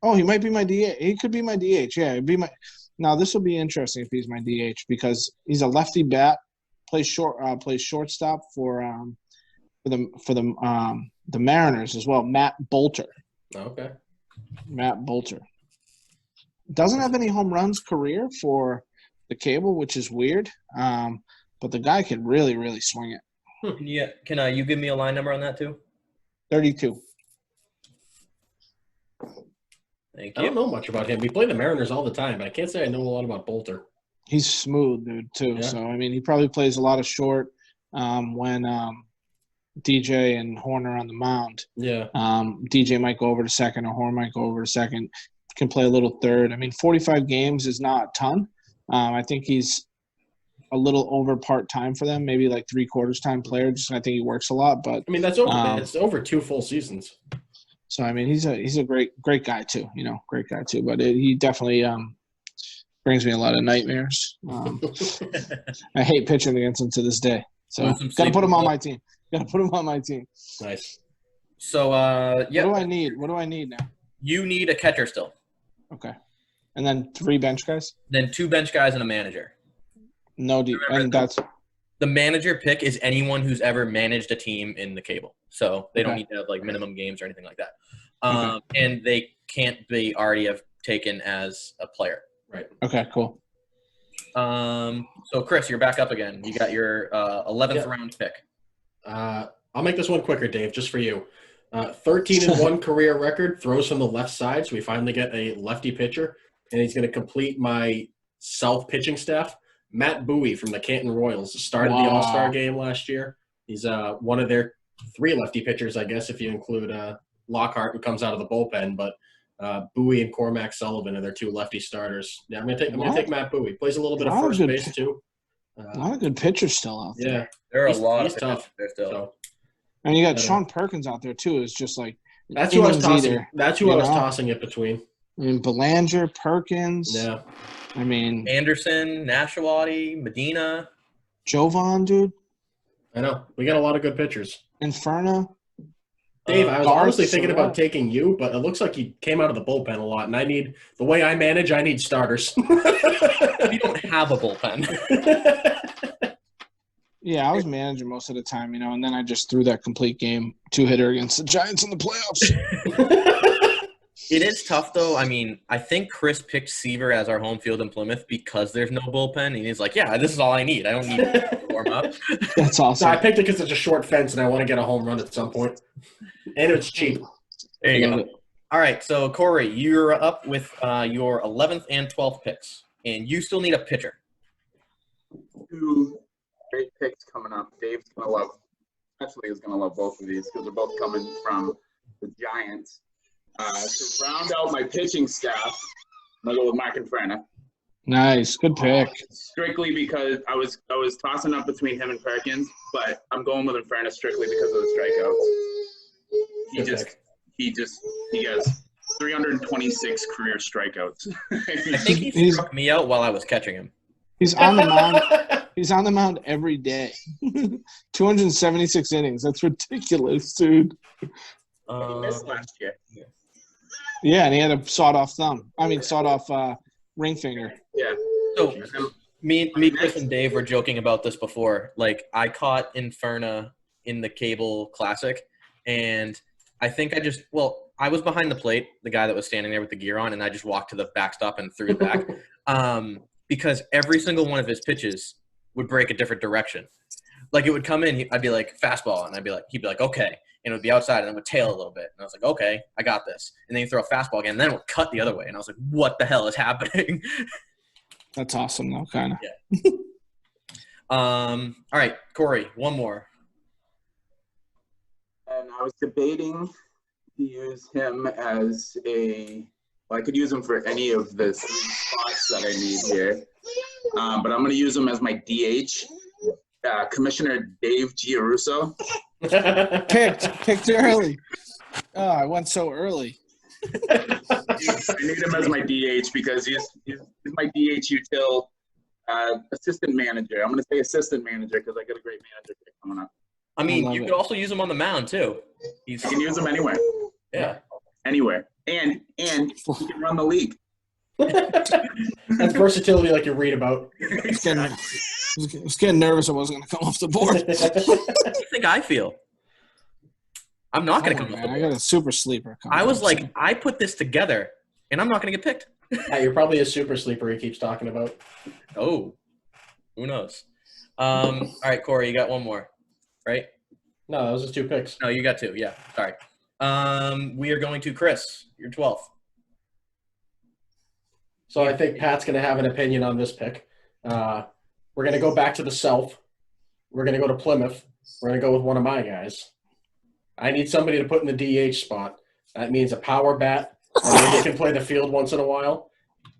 Oh, he might be my DH. He could be my DH. Yeah, it'd be my. Now this will be interesting if he's my DH because he's a lefty bat, plays shortstop for the Mariners as well. Matt Bolter. Okay. Matt Bolter doesn't have any home runs career for the CABL, which is weird. But the guy can really swing it. Can you give me a line number on that too? 32. Thank I you. don't know much about him. We play the Mariners all the time, but I can't say I know a lot about Bolter. He's smooth, dude, too. Yeah. So, I mean, he probably plays a lot of short when DJ and Horn are on the mound. Yeah. DJ might go over to second or Horn might go over to second. Can play a little third. I mean, 45 games is not a ton. I think he's a little over part-time for them, maybe like 3/4 time player. Just I think he works a lot, but I mean that's over. It's over 2 full seasons. So I mean he's a great guy too. Great guy too. But he definitely brings me a lot of nightmares. I hate pitching against him to this day. So Lose some got to sleep put him on over my team. Got to put him on my team. Nice. So, yeah. What do I need? What do I need now? You need a catcher still. Okay. And then 3 bench guys? Then 2 bench guys and a manager. No deep. Remember And that- that's The manager pick is anyone who's ever managed a team in the cable. So they don't Okay. need to have like minimum games or anything like that. Okay. And they can't be already have taken as a player. okay, cool. So Chris, you're back up again. You got your 11th Yep. round pick. I'll make this one quicker, Dave, just for you. 13-1 career record, throws from the left side, so we finally get a lefty pitcher, and he's going to complete my self-pitching staff. Matt Bowie from the Canton Royals started the Wow. All-Star game last year. He's one of their 3 lefty pitchers, I guess, if you include Lockhart, who comes out of the bullpen. But Bowie and Cormac Sullivan are their 2 lefty starters. Yeah, I'm gonna take Matt Bowie. Plays a little bit of Wow, first good base too. A lot of good pitchers still out there. Yeah, There are He's- a lot he's of tough. pitchers there still. so And you got But, Sean Perkins out there too. It's just like that's who I was anyone's tossing. either, That's who you I was know? tossing it between. I mean, Belanger, Perkins. Yeah. I mean, Anderson, Nashawati, Medina. Jovan, dude. I know. We got a lot of good pitchers. Inferno. Dave, I was Garth, honestly thinking about Surratt. taking you, but it looks like you came out of the bullpen a lot, and I need the way I manage. I need starters. We don't have a bullpen. Yeah, I was managing most of the time, you know, and then I just threw that complete game 2-hitter against the Giants in the playoffs. It is tough, though. I mean, I think Chris picked Seaver as our home field in Plymouth because there's no bullpen. And he's like, yeah, this is all I need. I don't need to warm up. That's So awesome. I picked it because it's a short fence, and I want to get a home run at some point, and it's cheap. There you Love go. it. All right, so Corey, you're up with your 11th and 12th picks, and you still need a pitcher. 2 great picks coming up. Dave's gonna love, especially is gonna love both of these because they're both coming from the Giants. To round out my pitching staff, I'm gonna go with Mark Inferno. Nice. Good pick. Strictly because I was tossing up between him and Perkins, but I'm going with Inferno strictly because of the strikeouts. He has 326 career strikeouts. I think he struck me out while I was catching him. He's on the mound. He's on the mound every day. 276 innings. That's ridiculous, dude. He missed last year. Yeah, and he had a sawed-off thumb. I mean, sawed-off ring finger. Yeah. So me, Chris, and Dave were joking about this before. Like, I caught Inferno in the Cable Classic, and I think I was behind the plate, the guy that was standing there with the gear on, and I just walked to the backstop and threw it back. Because every single one of his pitches would break a different direction. Like, it would come in, I'd be like, fastball, and he'd be like, okay. And it would be outside, and it would tail a little bit. And I was like, okay, I got this. And then you throw a fastball again, and then it would cut the other way. And I was like, what the hell is happening? That's awesome, though, kind of. Yeah. All right, Corey, one more. And I was debating to use him as I could use him for any of the 3 spots that I need here. But I'm going to use him as my DH. Commissioner Dave Giarrusso. Picked early. Oh, I went so early. I need him as my DH because he's my DH util assistant manager. I'm going to say assistant manager because I got a great manager pick coming up. I mean, love you it. could also use him on the mound, too. I can use him anywhere. Yeah. Anywhere. And he can run the league. That's versatility like you read about. I was getting nervous I wasn't going to come off the board. What do you think I feel? I'm not going to come Man, off the I board. got a super sleeper coming. I was up, like, so- I put this together, and I'm not going to get picked. Yeah, you're probably a super sleeper he keeps talking about. Oh, who knows? All right, Corey, you got one more, right? No, those are 2 picks. No, you got 2. Yeah, sorry. We are going to Chris. You're 12th. So I think Pat's going to have an opinion on this pick. We're going to go back to the South. We're going to go to Plymouth. We're going to go with one of my guys. I need somebody to put in the DH spot. That means a power bat, and maybe he can play the field once in a while.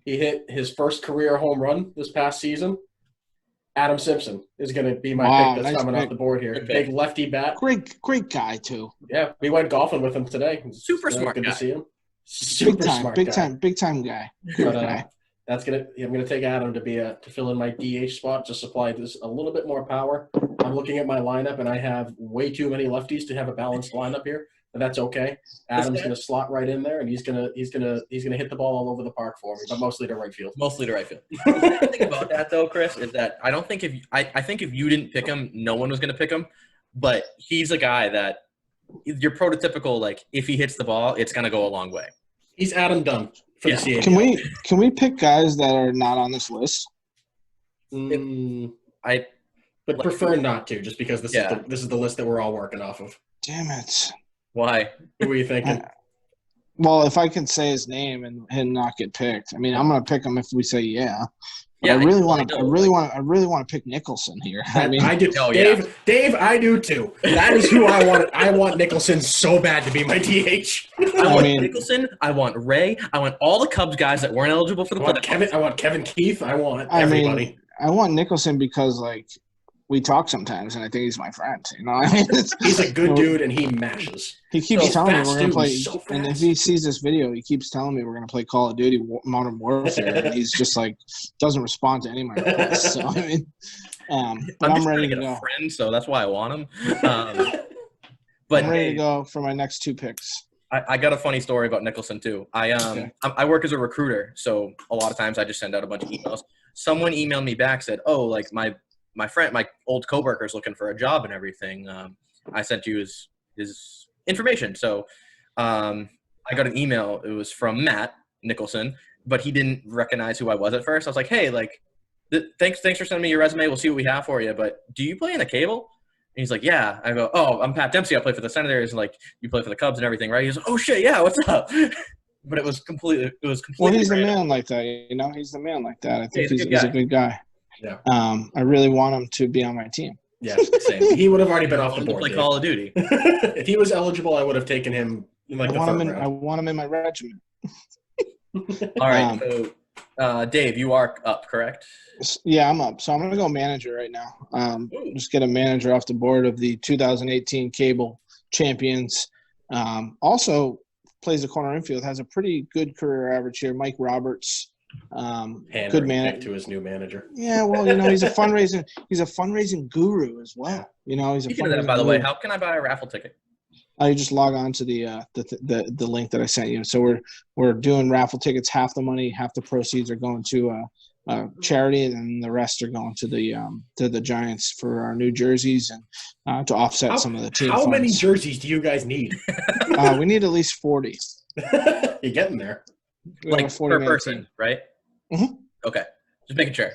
He hit his first career home run this past season. Adam Simpson is going to be my Wow, pick that's nice coming pick. off the board here. Good pick. Big lefty bat. Great guy, too. Yeah, we went golfing with him today. It's Super smart good guy. to see him. Super smart guy. Big time guy. Good But, guy. I'm gonna take Adam to fill in my DH spot to supply this a little bit more power. I'm looking at my lineup, and I have way too many lefties to have a balanced lineup here, but that's okay. Adam's gonna slot right in there, and he's gonna hit the ball all over the park for me, but mostly to right field. Mostly to right field. The thing about that though, Chris, is that I don't think I think if you didn't pick him, no one was gonna pick him. But he's a guy that you're prototypical. Like if he hits the ball, it's gonna go a long way. He's Adam Dunn for the CABL. Can we pick guys that are not on this list? I prefer not to, just because this is the list that we're all working off of. Damn it! Why? Who were you thinking? Well, if I can say his name and not get picked, I mean, I'm gonna pick him if we say yeah. But Yeah, I really want to pick Nicholson here. I mean, I do. Oh, Dave, I do too. That is who I want. I want Nicholson so bad to be my DH. I want Nicholson. I want Ray. I want all the Cubs guys that weren't eligible for the playoffs. I want Kevin Keith. I want everybody. I want Nicholson because like we talk sometimes, and I think he's my friend. You know, I mean, he's a good dude, and he mashes. He keeps telling me we're gonna play, and if he sees this video, he keeps telling me we're gonna play Call of Duty Modern Warfare, and he's just like doesn't respond to any of my requests. So I mean, I'm ready to go. A friend, so that's why I want him. But I'm ready to go for my next two picks. I got a funny story about Nicholson too. I work as a recruiter, so a lot of times I just send out a bunch of emails. Someone emailed me back, said, "Oh, like my friend, my old coworker is looking for a job and everything. I sent you his information." So I got an email. It was from Matt Nicholson, but he didn't recognize who I was at first. I was like, "Hey, like, thanks for sending me your resume. We'll see what we have for you. But do you play in the CABL?" And he's like, "Yeah." I go, "Oh, I'm Pat Dempsey. I play for the Senators. And like, you play for the Cubs and everything, right?" He's like, "Oh shit, yeah. What's up?" But it was completely. Well, he's the man like that. You know, he's the man like that. I think he's a good guy. Yeah. I really want him to be on my team. Yeah, same. He would have already been off the board. Play Call of Duty. If he was eligible, I would have taken him in like the third round. I want him in my regiment. All right. So, Dave, you are up, correct? Yeah, I'm up. So I'm going to go manager right now. Just get a manager off the board of the 2018 CABL champions. Also plays the corner infield. Has a pretty good career average here. Mike Roberts. Good man to his new manager. Yeah, well, you know, he's a fundraising guru as well. You know, he's a Speaking of that, by the way, how can I buy a raffle ticket? You just log on to the link that I sent you. So we're doing raffle tickets. Half the money, half the proceeds are going to charity, and the rest are going to the Giants for our new jerseys and to offset some of the team. How funds. many jerseys do you guys need? We need at least 40. You're getting there. Like per person, team. Right? Mm-hmm. Okay, just making sure.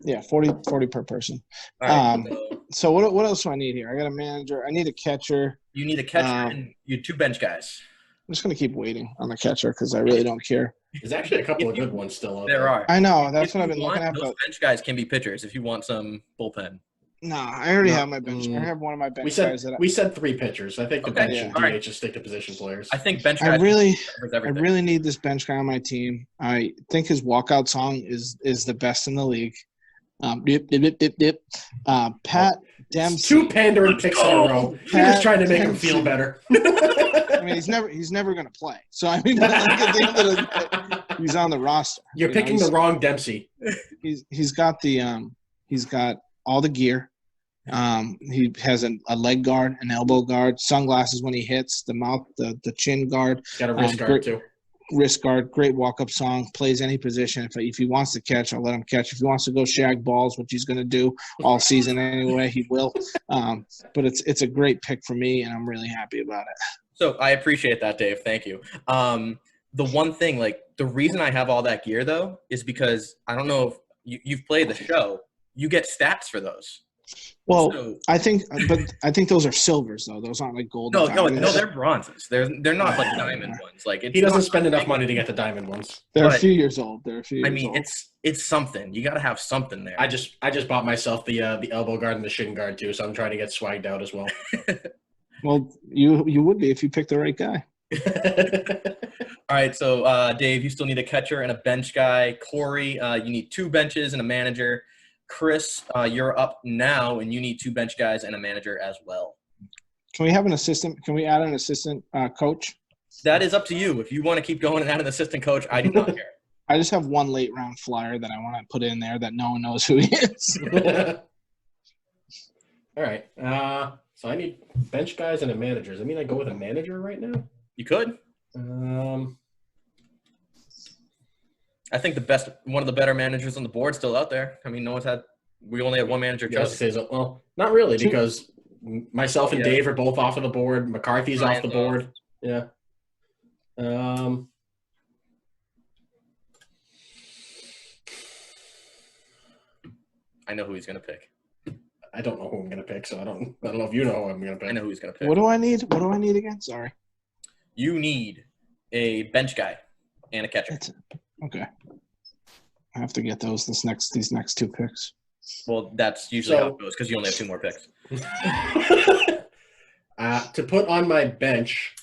Yeah, 40 per person. All right, so what else do I need here? I got a manager. I need a catcher. You need a catcher and you 2 bench guys. I'm just gonna keep waiting on the catcher because I really don't care. There's actually a couple of good ones still out there. Are. I know. That's what I've been looking at. Those bench guys can be pitchers if you want some bullpen. No, I already have my bench. I have one of my bench guys. We said 3 pitchers. I think the bench and DH just stick to position players. I think bench guys. I really need this bench guy on my team. I think his walkout song is the best in the league. Dip, dip, dip, dip, dip. Pat Dempsey. 2 pandering picks in a row. You're just trying to make him feel better. I mean, he's never going to play. So I mean, at the end of the day, he's on the roster. You're picking the wrong Dempsey. He's got all the gear. He has a leg guard, an elbow guard, sunglasses when he hits, the mouth, the chin guard. He's got a wrist guard too. Wrist guard, great walk-up song, plays any position. If he wants to catch, I'll let him catch. If he wants to go shag balls, which he's going to do all season anyway, he will. But it's a great pick for me, and I'm really happy about it. So I appreciate that, Dave. Thank you. The one thing, like the reason I have all that gear though, is because I don't know if you've played the show. You get stats for those. Well, so, I think those are silvers though. Those aren't like gold. No, they're bronzes. They're not like diamond ones. Like he doesn't spend enough money to get the diamond ones. They're a few years old. I mean, it's something. You got to have something there. I just bought myself the elbow guard and the shin guard too, so I'm trying to get swagged out as well. Well, you would be if you picked the right guy. All right, so Dave, you still need a catcher and a bench guy. Corey, you need 2 benches and a manager. Chris, you're up now, and you need 2 bench guys and a manager as well. Can we have an assistant? Can we add an assistant coach? That is up to you. If you want to keep going and add an assistant coach, I do not care. I just have one late round flyer that I want to put in there that no one knows who he is. All right. So I need bench guys and a manager. Does that mean I go with a manager right now? You could. I think one of the better managers on the board still out there. I mean, we only had one manager chosen. Well, not really, because myself and Yeah. Dave are both off of the board. McCarthy's off the Ryan's board. Yeah. I know who he's going to pick. I don't know who I'm gonna pick, so I don't know if you know who I'm gonna pick. I know who he's going to pick. What do I need? What do I need again? Sorry. You need a bench guy and a catcher. Okay. I have to get these next two picks. Well, that's usually how it goes because you only have 2 more picks. To put on my bench,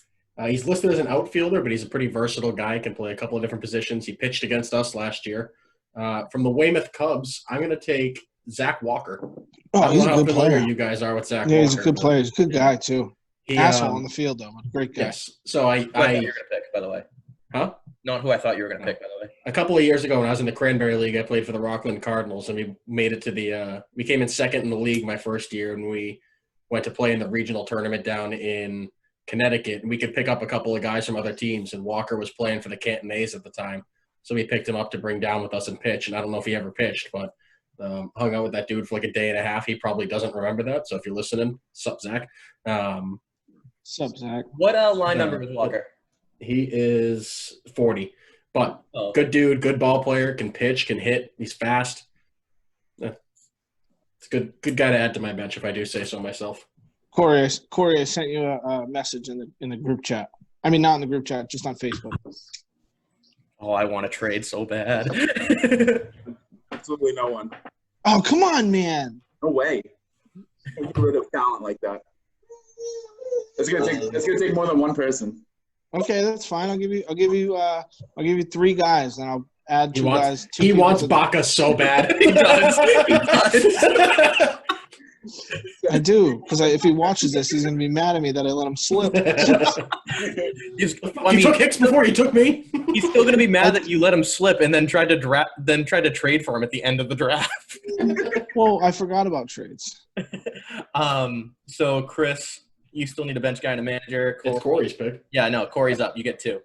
he's listed as an outfielder, but he's a pretty versatile guy. Can play a couple of different positions. He pitched against us last year. From the Weymouth Cubs, I'm going to take Zach Walker. Oh, he's a good player. You guys are with Zach Walker. Yeah, he's a good player. He's a good guy, too. He, Asshole on the field, though. But great guy. Yes. So I Who I thought you were going to pick, by the way. Huh? Not who I thought you were going to pick, by the way. A couple of years ago when I was in the Cranberry League, I played for the Rockland Cardinals, and we made it to we came in second in the league my first year, and we went to play in the regional tournament down in Connecticut. And we could pick up a couple of guys from other teams, and Walker was playing for the Canton A's at the time. So we picked him up to bring down with us and pitch, and I don't know if he ever pitched, but hung out with that dude for like a day and a half. He probably doesn't remember that, so if you're listening, sup, Zach. Sup, Zach. What line number is Walker? He is 40. But good dude, good ball player, can pitch, can hit. He's fast. It's a good guy to add to my bench if I do say so myself. Corey, I sent you a message in the group chat. I mean, not in the group chat, just on Facebook. Oh, I want to trade so bad. Absolutely no one. Oh, come on, man. No way. Get rid of talent like that. It's gonna take more than one person. Okay, that's fine. I'll give you 3 guys, and I'll add 2 guys. He wants Baca so bad. He does. I do, because if he watches this, he's gonna be mad at me that I let him slip. You took Hicks before you took me. He's still going to be mad that you let him slip and then tried to trade for him at the end of the draft. Well, I forgot about trades. So Chris, you still need a bench guy and a manager. It's Corey's pick. Yeah, no, Corey's up. You get 2.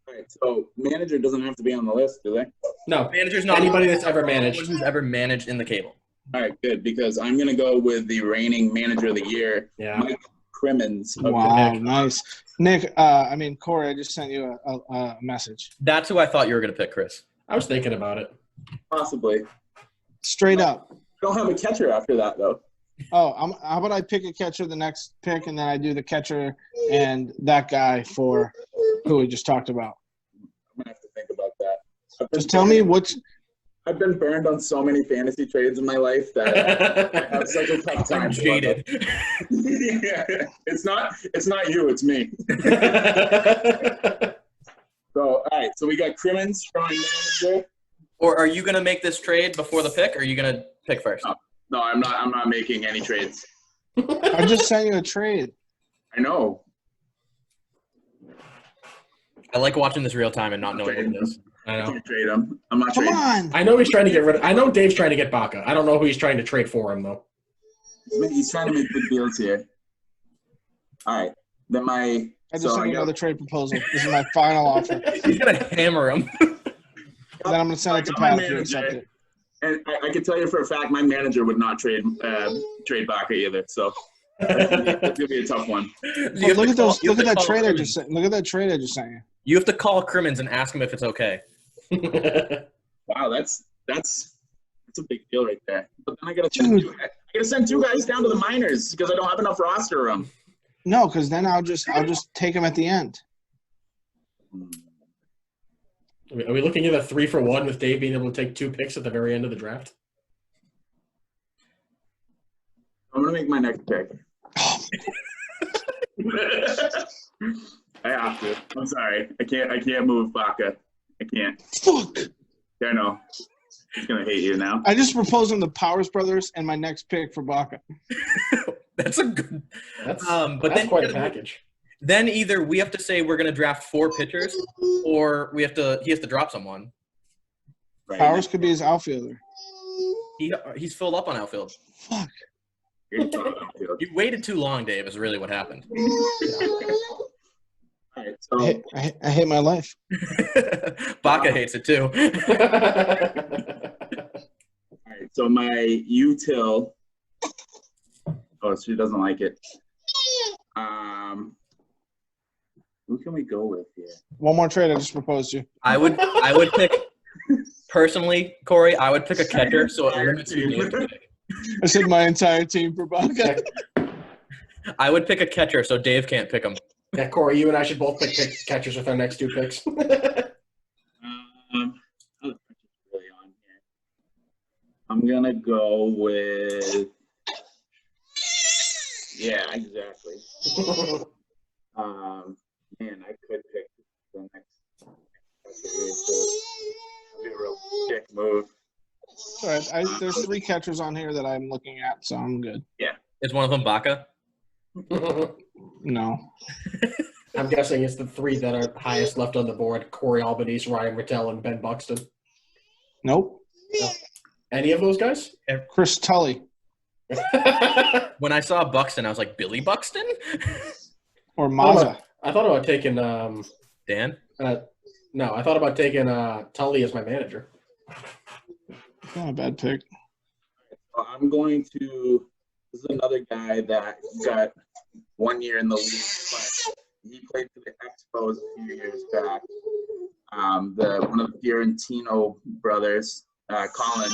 All right, so manager doesn't have to be on the list, do they? No, Manager's not anybody that's ever managed. who's ever managed in the cable. All right, good, because I'm going to go with the reigning manager of the year, Yeah. Mike Crimmins. Wow, nice. Nick, Corey, I just sent you a message. That's who I thought you were going to pick, Chris. I was thinking about it. Possibly. Straight up. I don't have a catcher after that, though. Oh, how about I pick a catcher the next pick, and then I do the catcher and that guy for who we just talked about. I'm going to have to think about that. Just tell me which. I've been burned on so many fantasy trades in my life that I have such a tough time. I'm jaded. Yeah, it's not you, it's me. So, all right, so we got Crimmins from manager. Or are you going to make this trade before the pick, or are you going to pick first? No, I'm not making any trades. I just sent you a trade. I know. I like watching this real time and not knowing what it is. I I know. can't trade him. I'm not Come trading. on. I know he's trying to get rid of. I know Dave's trying to get Baca. I don't know who he's trying to trade for him though. He's trying to make big deals here. All right. Then I just sent you another trade proposal. This is my final offer. He's going to hammer him. Then I'm going to send it to Pat if you accept it. And I can tell you for a fact, my manager would not trade Baca either. So it's gonna be a tough one. Oh, look at that trade I just sent. Look at that trade I just sent you. You have to call Crimmins and ask him if it's okay. Wow, that's a big deal right there. But then I gotta send 2 guys down to the minors because I don't have enough roster room. No, because then I'll just take him at the end. Are we looking at a 3-for-1 with Dave being able to take 2 picks at the very end of the draft? I'm gonna make my next pick. I have to. I'm sorry. I can't move Baca. I can't. Fuck. I know. He's gonna hate you now. I just proposed him the Powers Brothers and my next pick for Baca. That's a good. That's Then quite a package. Then either we have to say we're going to draft 4 pitchers, or he has to drop someone. right Powers next could be his outfielder. He's filled up on outfield. Fuck. You're talking outfield. You waited too long, Dave. Is really what happened. All right, so I hate my life. Baca hates it too. all right, so my util. Oh, she doesn't like it. Who can we go with here? One more trade I just proposed to you. I would pick personally, Corey. I would pick a catcher so it limits who Dave can pick. I said my entire team for Baca. I would pick a catcher so Dave can't pick him. Yeah, Corey, you and I should both pick catchers with our next 2 picks. Oh, the pressure's really on here. I'm gonna go with. Yeah, exactly. Man, I could pick the next catcher here, so that'd be a real dick move. All right, there's 3 catchers on here that I'm looking at, so I'm good. Is one of them Baca? No. I'm guessing it's the 3 that are highest left on the board: Corey Albanese, Ryan Rattel, and Ben Buxton. Nope. Any of those guys? Chris Tully When I saw Buxton, I was like, Billy Buxton? or Mazza. I thought about taking Dan? no, I thought about taking Tully as my manager. Not a bad pick. So I'm going to. This is another guy that got 1 year in the league, but he played for the Expos a few years back. One of the Fiorentino brothers, Colin.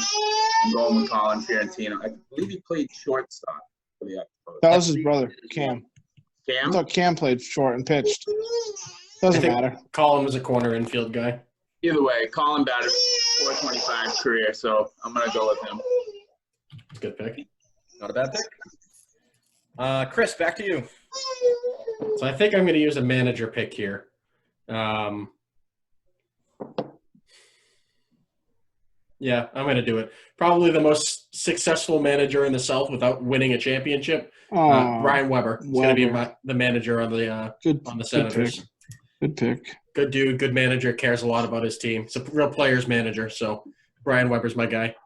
I'm going with Colin Fiorentino. I believe he played shortstop for the Expos. That was his brother, Cam. I Cam? thought Cam played short and pitched. Doesn't matter. Colin was a corner infield guy. Either way, Colin batted 425 career, so I'm going to go with him. Good pick. Not a bad pick. Chris, back to you. So I think I'm going to use a manager pick here. Yeah, I'm going to do it. Probably the most successful manager in the South without winning a championship. Ryan Weber. He's going to be the manager on the Senators. Good pick. Good dude, good manager, cares a lot about his team. He's a real player's manager, so Ryan Weber's my guy.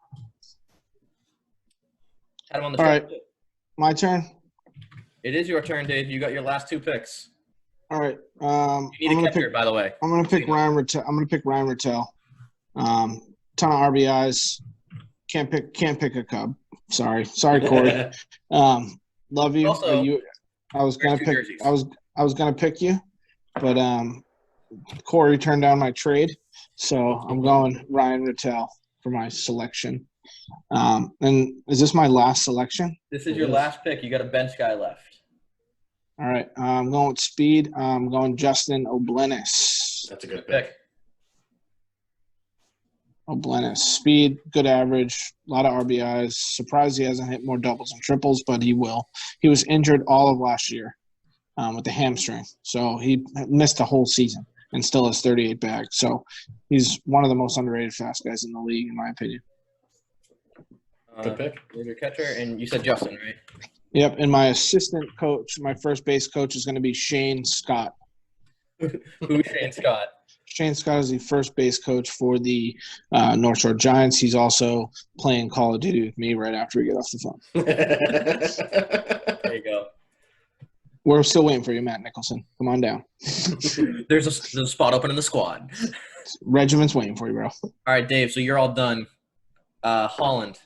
Had him on the All show. right. My turn. It is your turn, Dave. You got your last 2 picks. All right. You need a catcher, by the way. I'm gonna pick Ryan Rattel. Ton of RBIs. Can't pick a Cub. Sorry, Corey. Love you. Also, I was gonna two pick. jerseys. I was gonna pick you, but Corey turned down my trade, so I'm going Ryan Rattel for my selection. And is this my last selection? This is your last pick. You got a bench guy left. All right. I'm going with speed. I'm going Justin Oblenis. That's a good Pick. pick. Oblenis. Speed, good average, a lot of RBIs. Surprised he hasn't hit more doubles and triples, but he will. He was injured all of last year with the hamstring, so he missed the whole season and still has 38 bags. So he's one of the most underrated fast guys in the league, in my opinion. Good pick. You're your catcher, and you said Justin, right? Yep, and my assistant coach, my first base coach, is going to be Shane Scott. Who's Shane Scott? Shane Scott is the first base coach for the North Shore Giants. He's also playing Call of Duty with me right after we get off the phone. There you go. We're still waiting for you, Matt Nicholson. Come on down. There's a spot open in the squad. Regiment's waiting for you, bro. All right, Dave. So you're all done. Holland.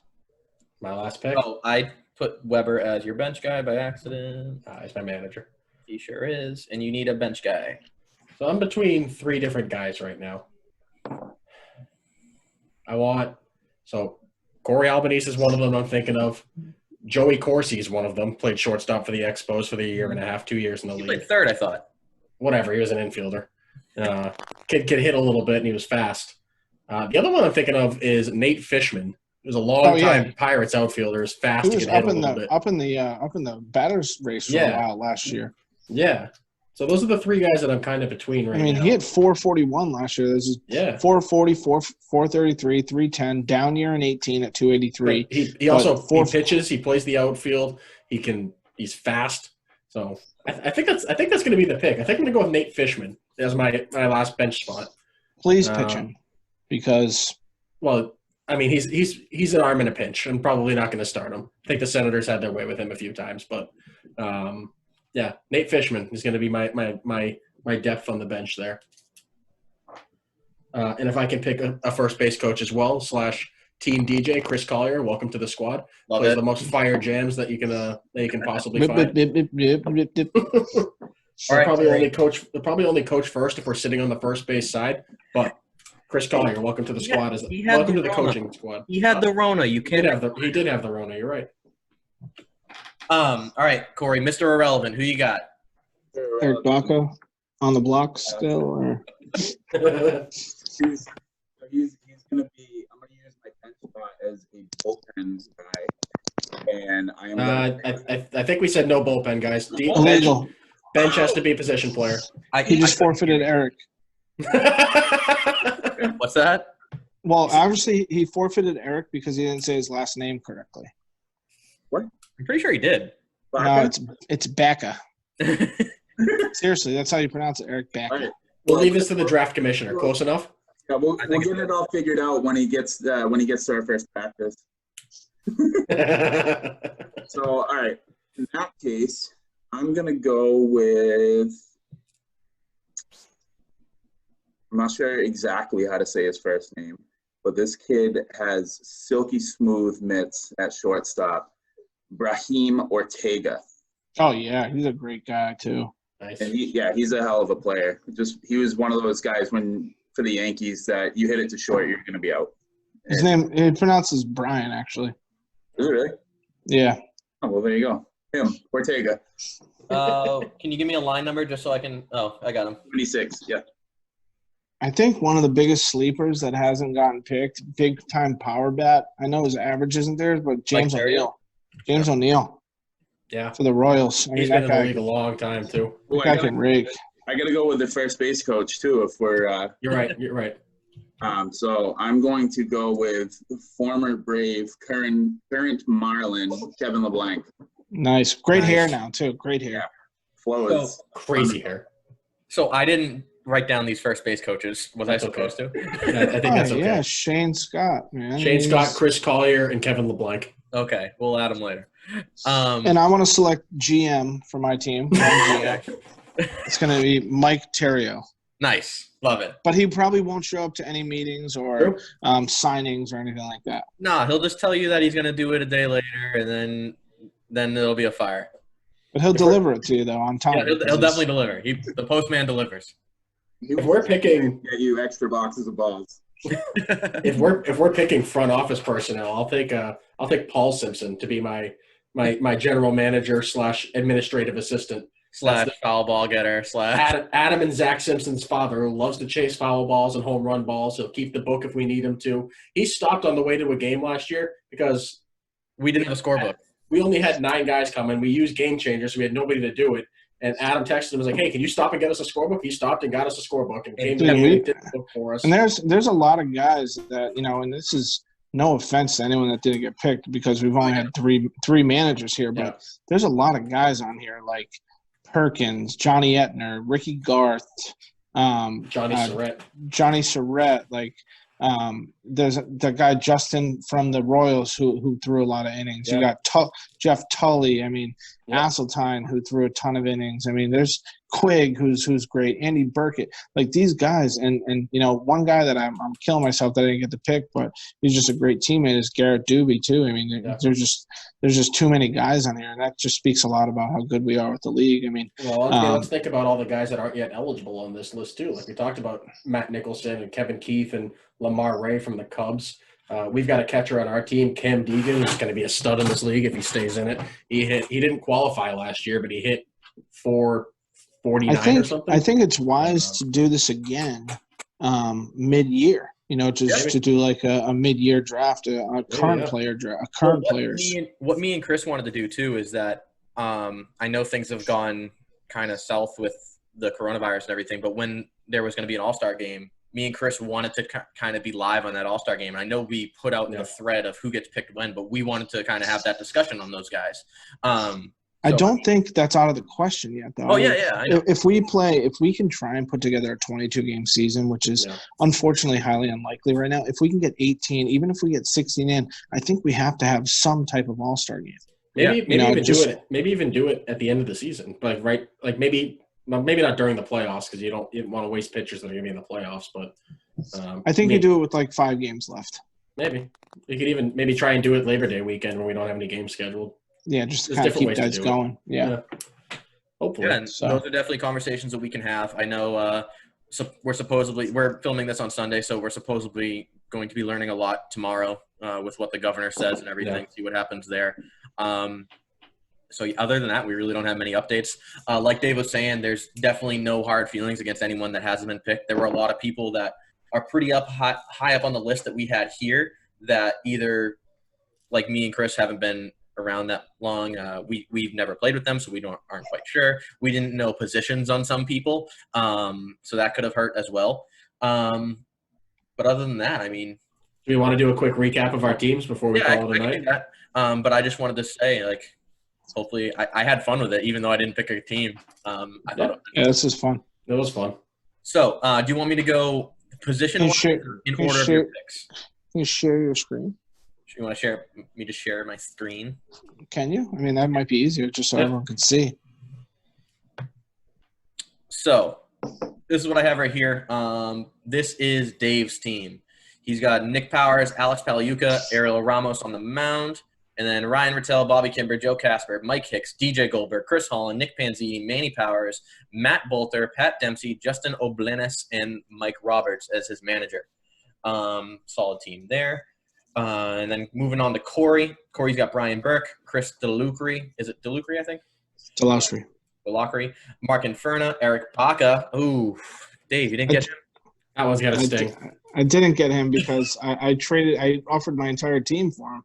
My last pick. Oh, I put Weber as your bench guy by accident. He's my manager. He sure is. And you need a bench guy. So I'm between 3 different guys right now. So Corey Albanese is one of them I'm thinking of. Joey Corsi is one of them. Played shortstop for the Expos for the year and a half, 2 years in the He league. played third, I thought. Whatever, he was an infielder. Kid could hit a little bit, and he was fast. The other one I'm thinking of is Nate Fishman. He was a long-time Pirates outfielder. Is fast. He was could hit a little bit. up in the batters race for a while last year. Yeah. So those are the 3 guys that I'm kind of between right now. I mean, he had 441 last year. This is 440, 433, 310, down year in 18 at 283. He also pitches. He plays the outfield. He's fast. So I think that's going to be the pick. I think I'm going to go with Nate Fishman as my last bench spot. Please pitch him, because Well, I mean, he's an arm in a pinch. I'm probably not going to start him. I think the Senators had their way with him a few times, but yeah, Nate Fishman is going to be my depth on the bench there. And if I can pick a first base coach as well / team DJ, Chris Collier, welcome to the squad. Love Plays it. the most fire jams that you can possibly find. All right, They'll probably only coach first if we're sitting on the first base side. But Chris Collier, welcome to the squad. Welcome to the coaching squad. He had the Rona. You can't He did have the Rona. You're right. All right, Corey, Mr. Irrelevant, who you got? Eric Baca on the block still, or He's going to be. I'm going to use my bench spot as a bullpen guy, and I am. I think we said no bullpen, guys. illegal. Bench has to be a position player. He just forfeited Eric. What's that? Well, obviously he forfeited Eric because he didn't say his last name correctly. What? I'm pretty sure he did. No, it's Baca. Seriously, that's how you pronounce it, Eric Baca. Right. We'll leave this to the draft commissioner. Close enough? Yeah, we'll get it all figured out when he gets to our first practice. So, all right. In that case, I'm gonna go with. I'm not sure exactly how to say his first name, but this kid has silky smooth mitts at shortstop. Brahim Ortega. Oh yeah, he's a great guy too. Nice. And he's a hell of a player. He was one of those guys for the Yankees that you hit it to short, you're going to be out. His name, he pronounces Brian, actually. Is it really? Yeah. Oh, well, there you go. Him, Ortega. Can you give me a line number just so I can – oh, I got him. 26, yeah. I think one of the biggest sleepers that hasn't gotten picked, big-time power bat. I know his average isn't there, but James O'Neill. James O'Neill. Yeah. For the Royals. He's been in the league a long time, too. That guy can rake. I got to go with the first base coach, too, if we're You're right. So I'm going to go with former Brave, current Marlin, Kevin LeBlanc. Nice. Great hair now, too. Great hair. Yeah. Flow is crazy hair. So I didn't write down these first base coaches. Was I supposed to? Yeah, I think that's okay. Yeah, Shane Scott, man. Shane Scott, Chris Collier, and Kevin LeBlanc. Okay, we'll add them later. And I want to select GM for my team. It's going to be Mike Terrio. Nice. Love it. But he probably won't show up to any meetings or signings or anything like that. No, he'll just tell you that he's going to do it a day later, and then there'll be a fire. But he'll deliver it to you, though, on time. Yeah, he'll definitely deliver. The postman delivers. If we're picking – get you extra boxes of balls. if we're picking front office personnel, I'll take Paul Simpson to be my general manager / administrative assistant / foul ball getter / Adam and Zach Simpson's father, who loves to chase foul balls and home run balls. He'll keep the book if we need him to. He stopped on the way to a game last year because we didn't have a scorebook. We only had 9 guys coming. We used Game Changers, so we had nobody to do it. And Adam texted him, was like, "Hey, can you stop and get us a scorebook?" He stopped and got us a scorebook and came and did the book for us. And there's a lot of guys that, and this is no offense to anyone that didn't get picked because we've only had three managers here, but there's a lot of guys on here like Perkins, Johnny Etner, Ricky Garth, Johnny Surrett, like there's the guy Justin from the Royals who threw a lot of innings. You got Jeff Tully. I mean, Asseltine, who threw a ton of innings. I mean, there's Quigg, who's great. Andy Burkett, like these guys. And one guy that I'm killing myself that I didn't get to pick, but he's just a great teammate is Garrett Doobie too. I mean, there's just too many guys on here, and that just speaks a lot about how good we are with the league. I mean, let's think about all the guys that aren't yet eligible on this list too. Like we talked about Matt Nicholson and Kevin Keith and Lamar Ray from the Cubs. We've got a catcher on our team, Cam Deegan, who's going to be a stud in this league if he stays in it. He didn't qualify last year, but he hit 449 or something. I think it's wise to do this again mid-year. Just to do like a mid-year draft, a current player draft, players. What me and Chris wanted to do too is that I know things have gone kind of south with the coronavirus and everything, but when there was going to be an All-Star game, me and Chris wanted to kind of be live on that All-Star game. And I know we put out the thread of who gets picked when, but we wanted to kind of have that discussion on those guys. I So, don't think that's out of the question yet, though. Oh, yeah, I know. If we can try and put together a 22-game season, which is Yeah. unfortunately highly unlikely right now, if we can get 18, even if we get 16 in, I think we have to have some type of all-star game. Maybe You know, even just- do it. Maybe even do it at the end of the season, but maybe not during the playoffs because you don't want to waste pitchers that are going to be in the playoffs. But I think you do it with like 5 games left. Maybe we could even maybe try and do it Labor Day weekend when we don't have any games scheduled. Yeah, just to There's kind of different keep ways to guys do it. going. Yeah. Hopefully. Yeah, and So- those are definitely conversations that we can have. I know we're filming this on Sunday, so we're supposedly going to be learning a lot tomorrow with what the governor says and everything, see what happens there. So other than that, we really don't have many updates. Like Dave was saying, there's definitely no hard feelings against anyone that hasn't been picked. There were a lot of people that are pretty high up on the list that we had here that either, like me and Chris, haven't been around that long. We've never played with them, so we aren't quite sure. We didn't know positions on some people, so that could have hurt as well. But other than that, I mean, Do we want to do a quick recap of our teams before we call it a I can night? do that. But I just wanted to say, like, hopefully, I had fun with it, even though I didn't pick a team. I thought Yeah, this is fun. It was fun. So. Do you want me to go position Can you in can you order of share- your picks? Can you share your screen? You want to share me to share my screen? Can you? I mean, that might be easier just so Yeah. everyone can see. So this is what I have right here. This is Dave's team. He's got Nick Powers, Alex Pagliuca, Ariel Ramos on the mound, and then Ryan Rattel, Bobby Kimber, Joe Casper, Mike Hicks, DJ Goldberg, Chris Holland, Nick Panzini, Manny Powers, Matt Bolter, Pat Dempsey, Justin Oblenis, and Mike Roberts as his manager. Solid team there. And then moving on to Corey. Corey's got Brian Burke, Chris DeLucre. Is it DeLucre, I think? Delosry. DeLucre. Mark Inferna, Eric Baca. Ooh, Dave, you didn't get him? That one's got to sting. I didn't get him because I offered my entire team for him.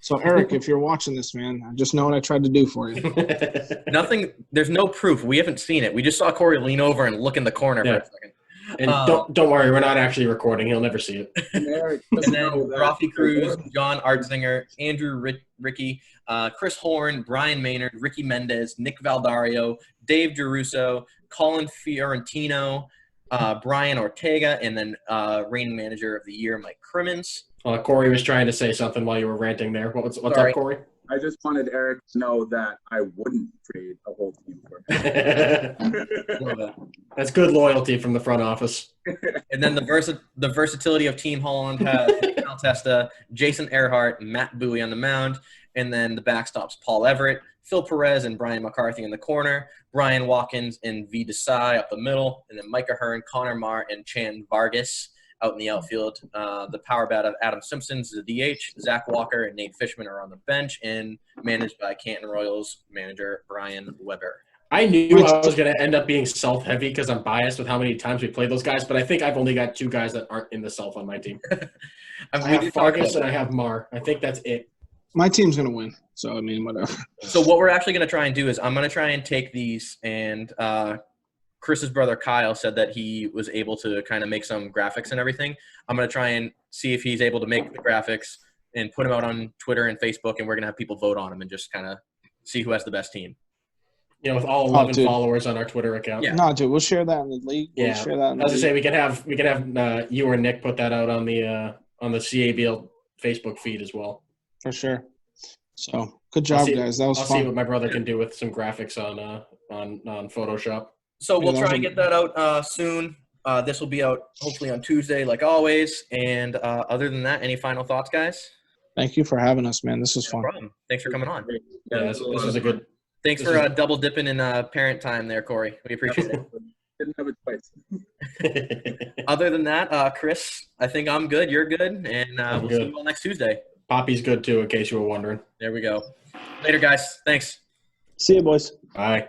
So, Eric, if you're watching this, man, just know what I tried to do for you. Nothing. There's no proof. We haven't seen it. We just saw Corey lean over and look in the corner for a second. And don't worry, we're not actually recording. He'll never see it. And then Rafi Cruz, John Artzinger, Andrew Ricky, Chris Horn, Brian Maynard, Ricky Mendez, Nick Valdario, Dave Giarrusso, Colin Fiorentino, Brian Ortega, and then reigning manager of the year, Mike Crimmins. Corey was trying to say something while you were ranting there. What's Sorry. up, Corey? I just wanted Eric to know that I wouldn't trade a whole team for him. That's good loyalty from the front office. And then the versatility of Team Holland has Nick Altesta, Jason Earhart, Matt Bowie on the mound, and then the backstops Paul Everett, Phil Perez, and Brian McCarthy in the corner, Brian Watkins and V. Desai up the middle, and then Micah Hearn, Connor Marr, and Chan Vargas out in the outfield. The power bat of Adam Simpson's the DH, Zach Walker and Nate Fishman are on the bench, and managed by Canton Royals manager Brian Weber. I knew I was going to end up being self-heavy because I'm biased with how many times we played those guys, but I think I've only got 2 guys that aren't in the self on my team. I have Vargas and I have Marr. I think that's it. My team's going to win. So, I mean, whatever. So what we're actually going to try and do is I'm going to try and take these, and Chris's brother Kyle said that he was able to kind of make some graphics and everything. I'm going to try and see if he's able to make the graphics and put them out on Twitter and Facebook, and we're going to have people vote on them and just kind of see who has the best team. You know, with all 11 followers on our Twitter account. Yeah. No, dude, we'll share that in the league. We'll share that in the I was league. gonna say we can have you or Nick put that out on the CABL Facebook feed as well. For sure. So, good job, guys. That was I'll fun. see what my brother can do with some graphics on Photoshop. So we'll try and get that out soon. This will be out hopefully on Tuesday, like always. And other than that, any final thoughts, guys? Thank you for having us, man. This was fun. No problem. Thanks for coming on. Yeah, this was a good. Thanks for double dipping in parent time there, Corey. We appreciate it. Didn't have a choice. Other than that, Chris, I think I'm good. You're good. And we'll see you all next Tuesday. Poppy's good too, in case you were wondering. There we go. Later, guys. Thanks. See you, boys. Bye.